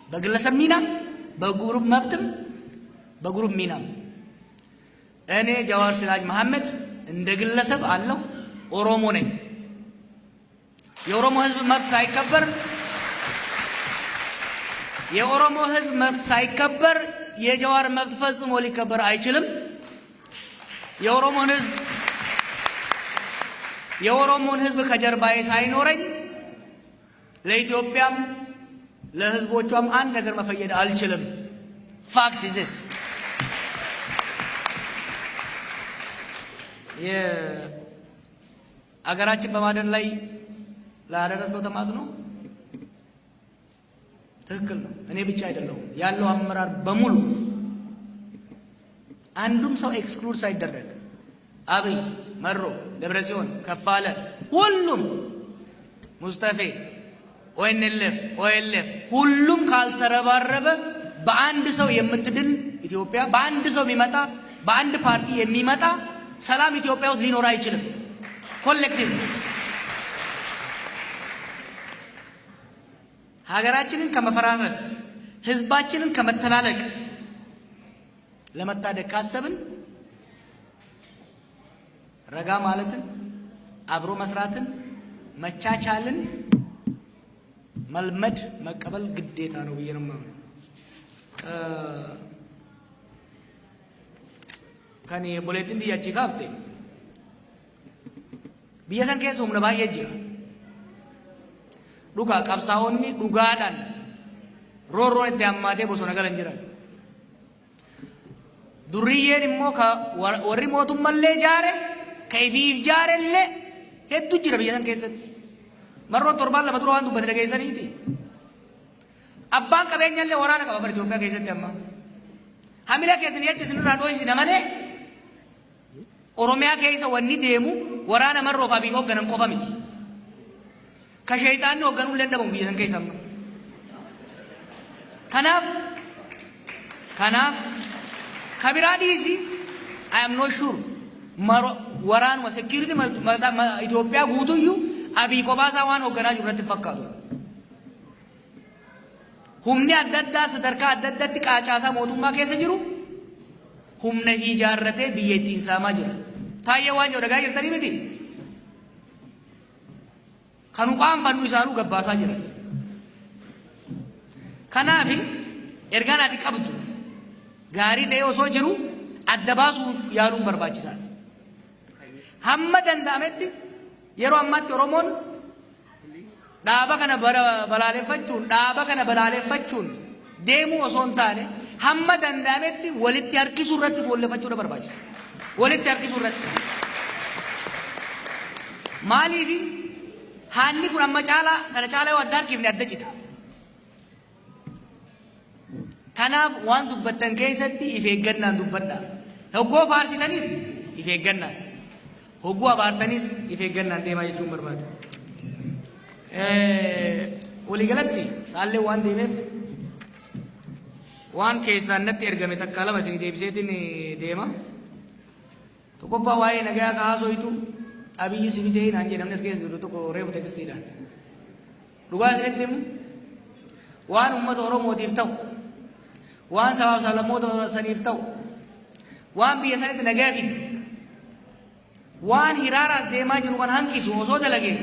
በግለሰብ ሚናም፣ በግሩፕ መብትም በግሩፕ ሚናም። እኔ ጃዋር ሲራጅ መሐመድ እንደ ግለሰብ አለው ኦሮሞ ነኝ። የኦሮሞ ህዝብ መብት ሳይከበር የኦሮሞ ህዝብ መብት ሳይከበር የጃዋር መብት ፈጽሞ ሊከበር አይችልም። የኦሮሞን ህዝብ ከጀርባዬ ሳይኖረኝ ለኢትዮጵያም ለህዝቦቿም አንድ ነገር መፈየድ አልችልም። ፋክት ኢዝ ዚስ። የአገራችን በማደን ላይ ላደረስከው ተማጽኖ ትክክል ነው። እኔ ብቻ አይደለሁም ያለው አመራር በሙሉ አንዱም ሰው ኤክስክሉድ ሳይደረግ አብይ፣ መሮ፣ ደብረጽዮን፣ ከፋለ፣ ሁሉም ሙስጠፌ፣ ኦኤንኤልኤፍ፣ ሁሉም ካልተረባረበ በአንድ ሰው የምትድን ኢትዮጵያ፣ በአንድ ሰው የሚመጣ በአንድ ፓርቲ የሚመጣ ሰላም ኢትዮጵያ ውስጥ ሊኖር አይችልም። ኮሌክቲቭ ሀገራችንን ከመፈራረስ ህዝባችንን ከመተላለቅ ለመታደግ ካሰብን ረጋ ማለትን፣ አብሮ መስራትን፣ መቻቻልን መልመድ መቀበል ግዴታ ነው ብዬ ነው የማምነው። ከኔ ቦሌቲን ዲያቺ ካፍቴ biyya san keessa humna baay'ee jira. Dhugaa qabsaa'onni dhugaadhaan roorroon itti hammaatee bosona galan jiran. Durriyyeen immoo ka warri mootummallee jaare ka ifiif jaarellee hedduu jira biyya san keessatti. Marroon torbaan lama dura waan dubbate dhageessaniiti. abbaan qabeenyallee waraana qaba bara Itoophiyaa keessatti amma hamila keessanii achi isinirraa dho'isina malee Oromiyaa keessa wanni deemu waraana marroof abii hoogganan qofa miti ka sheeyxaanni hoogganuu illee dhabamu biyya san keessa amma kanaaf kabiraa dhiisi I am not sure waraanuma security Itoophiyaa guutuyyuu abii qopaasaa waan hoogganaa jiru irratti fakkaatu humni adda addaa sadarkaa adda addaatti qaacaasaa mootummaa keessa jiru humna ijaarratee biyya ittiin saamaa jira taayyee waan jedhu dhagaa jirtanii miti kan qaanfannu isaanuu gabbaasaa jira kanaaf ergaan ati qabdu gaarii ta'ee osoo jiru adda baasuuf yaaluun barbaachisaadha hamma danda'ametti yeroo ammaatti Oromoon dhaaba kana balaaleffachuun deemuu osoo hin taane hamma danda'ametti walitti harkisuu irratti fuulleffachuudha barbaachisa walitti harkisuu irratti maaliif haanni kun amma caalaa kana caalaa yoo adda harkifne adda cita kanaaf waan dubbattan keessatti if eeggannaan dubbadhaa hoggoo faarsitanis if eeggannaan hoggoo abaartanis if eeggannaan deemaa jechuun barbaada waliigalatti saallee waan deemeef waan keessaan natti ergame takka lama isin deebiseetiin deema tokkoffaa waa'ee nagaa ka haasoitu abiyyi sibitee naan jedhamnes keessa jiru tokko reefu tekstiidhaan dhugaa isinitti himu waan uummata Oromootiif ta'u waan sabaaf sablammoota saniif ta'u waan biyya sanitti nagaa fidu waan hiraaraas deemaa jiru kan hanqisu osoo dalagee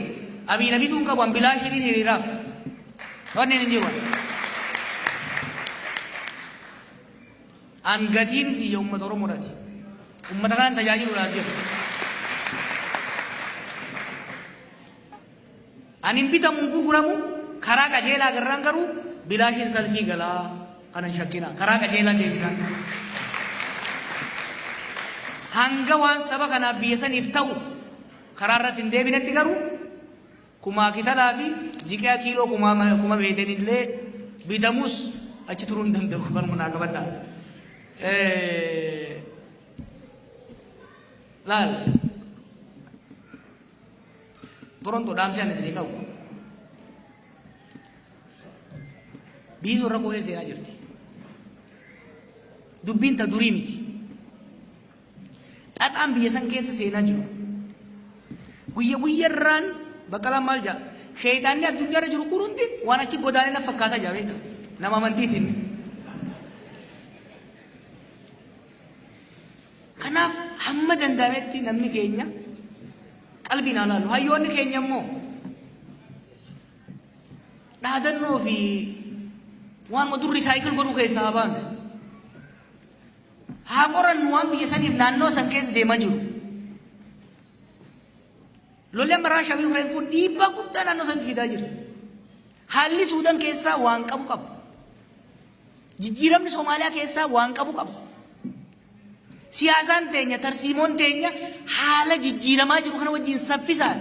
abii nabituun qabu ambilaashiniin hiriiraaf wanni hin jiru an gatiin xiyya uummata Oromoodhaati uummata kanan tajaajiluudhaaf jiru an hin bitamu gurguramu karaa qajeelaa garraan garuu bilaashin salfii galaa kanan shakkina karaa qajeelaa deebiidhaan hanga waan saba kanaaf biyya saniif ta'u karaa irratti hin deebinetti garuu kumaa kitalaa fi ziqaa kiiloo kuma beetenillee bitamus achi turuu hin danda'u kanuma naa qabadhaa laal Toronto dhaamsaan isinii qabu biizoo irra koohee seenaa jirti dubbiin ta durii miti xaxaan biyya san keessa seenaa jiru guyyarraan baqqalaan maal jaa sheeyxaanni addunyaarra jiru kunuunti waan achi godaanee na fakkaata jaabeeta nama amantiitiin kanaaf hamma danda'ametti namni keenya qalbiin haa laallu hayyoonni keenya immoo dhaadannoo fi waan durri saayikil godhuu keessaa haa baanu haa qorannu waan biyya saniif naannoo san keessa deemaa jiru lolli amma Raashaa fi Ukraine kun dhiibbaa guddaa naannoo san fidaa jira haalli Suudaan keessaa waan qabu qaba jijjiiramni Soomaaliyaa keessaa waan qabu qaba siyaasaan teenya tarsiimoon teenya haala jijjiiramaa jiru kana wajjin saffisaan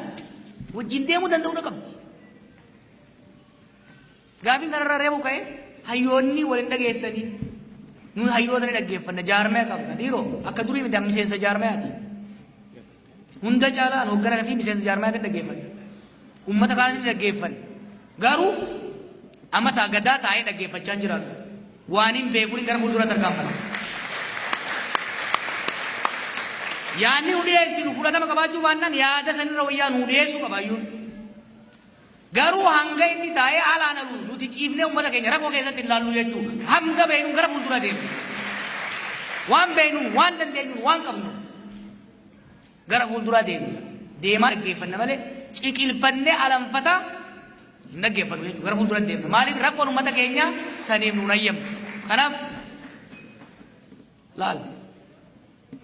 wajjin deemuu danda'uu qabdi gaafiin kanarraa reebu ka'e hayyoonni waliin dhageessanii nu hayyoota ni dhaggeeffanna jaarmee qabna dhiiroo akka durii miti miseensa jaarmeeyaati hunda caalaan hoogganaa fi miseensa jaarmeeyaati dhaggeeffanna ummata kaanis ni dhaggeeffanna garuu amma gaddaa taa'ee dhaggeeffachaa hin jiraatu waan hin beekuun gara fuuldura tarkaanfata yaanni nu dhiyeessinu fudhatama qabaachuu baannaan yaada sanirra wayyaa nu dhiyeessuu qabaayyuun garuu hanga inni taa'ee haalaan alu nuti ciifnee ummata keenya rakkoo keessatti hin laallu jechuu hanga beeknu gara fuuldura deemu waan beeknu waan dandeenyu waan qabnu gara fuuldura deemu deemaa dhaggeeffanna malee ciqilfannee alanfataa hin dhaggeeffannu jechuu gara fuuldura deemna maaliif rakkoon ummata keenya saniif nuun hayyamu kanaaf laal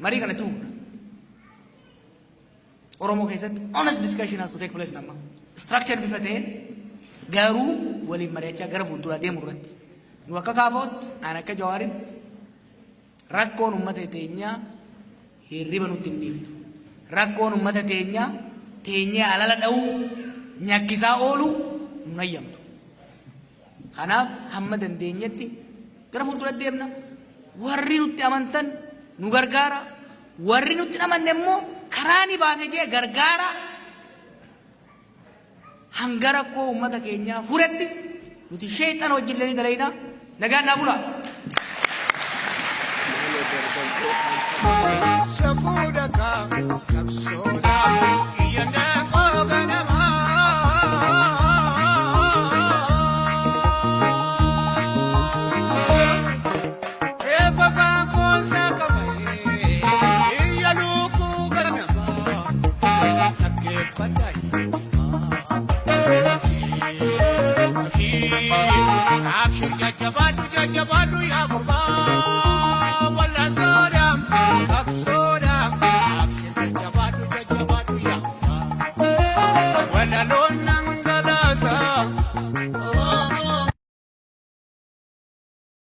marii kanatti hubna Oromoo keessatti honest discussion has to take place nama structure bifa ta'een garuu waliin mari'achaa gara fuulduraa deemu irratti nu akka kaafootti aan akka jawaaritti rakkoon ummata teenyaa hirriba nutti hin dhiiftu rakkoon ummata teenyaa teenyee alala dha'uu nyakkisaa oolu nu hayyamtu Kanaaf hamma dandeenyetti gara fuuldura deemna. Warri nutti amantan nu gargaara. Warri nutti amanne immoo karaa ni baase jee gargaara. Hanga rakkoo uummata keenyaa furetti nuti sheexana wajjin illee ni dalayna. Nagaan naa bulaa. Shafuudaka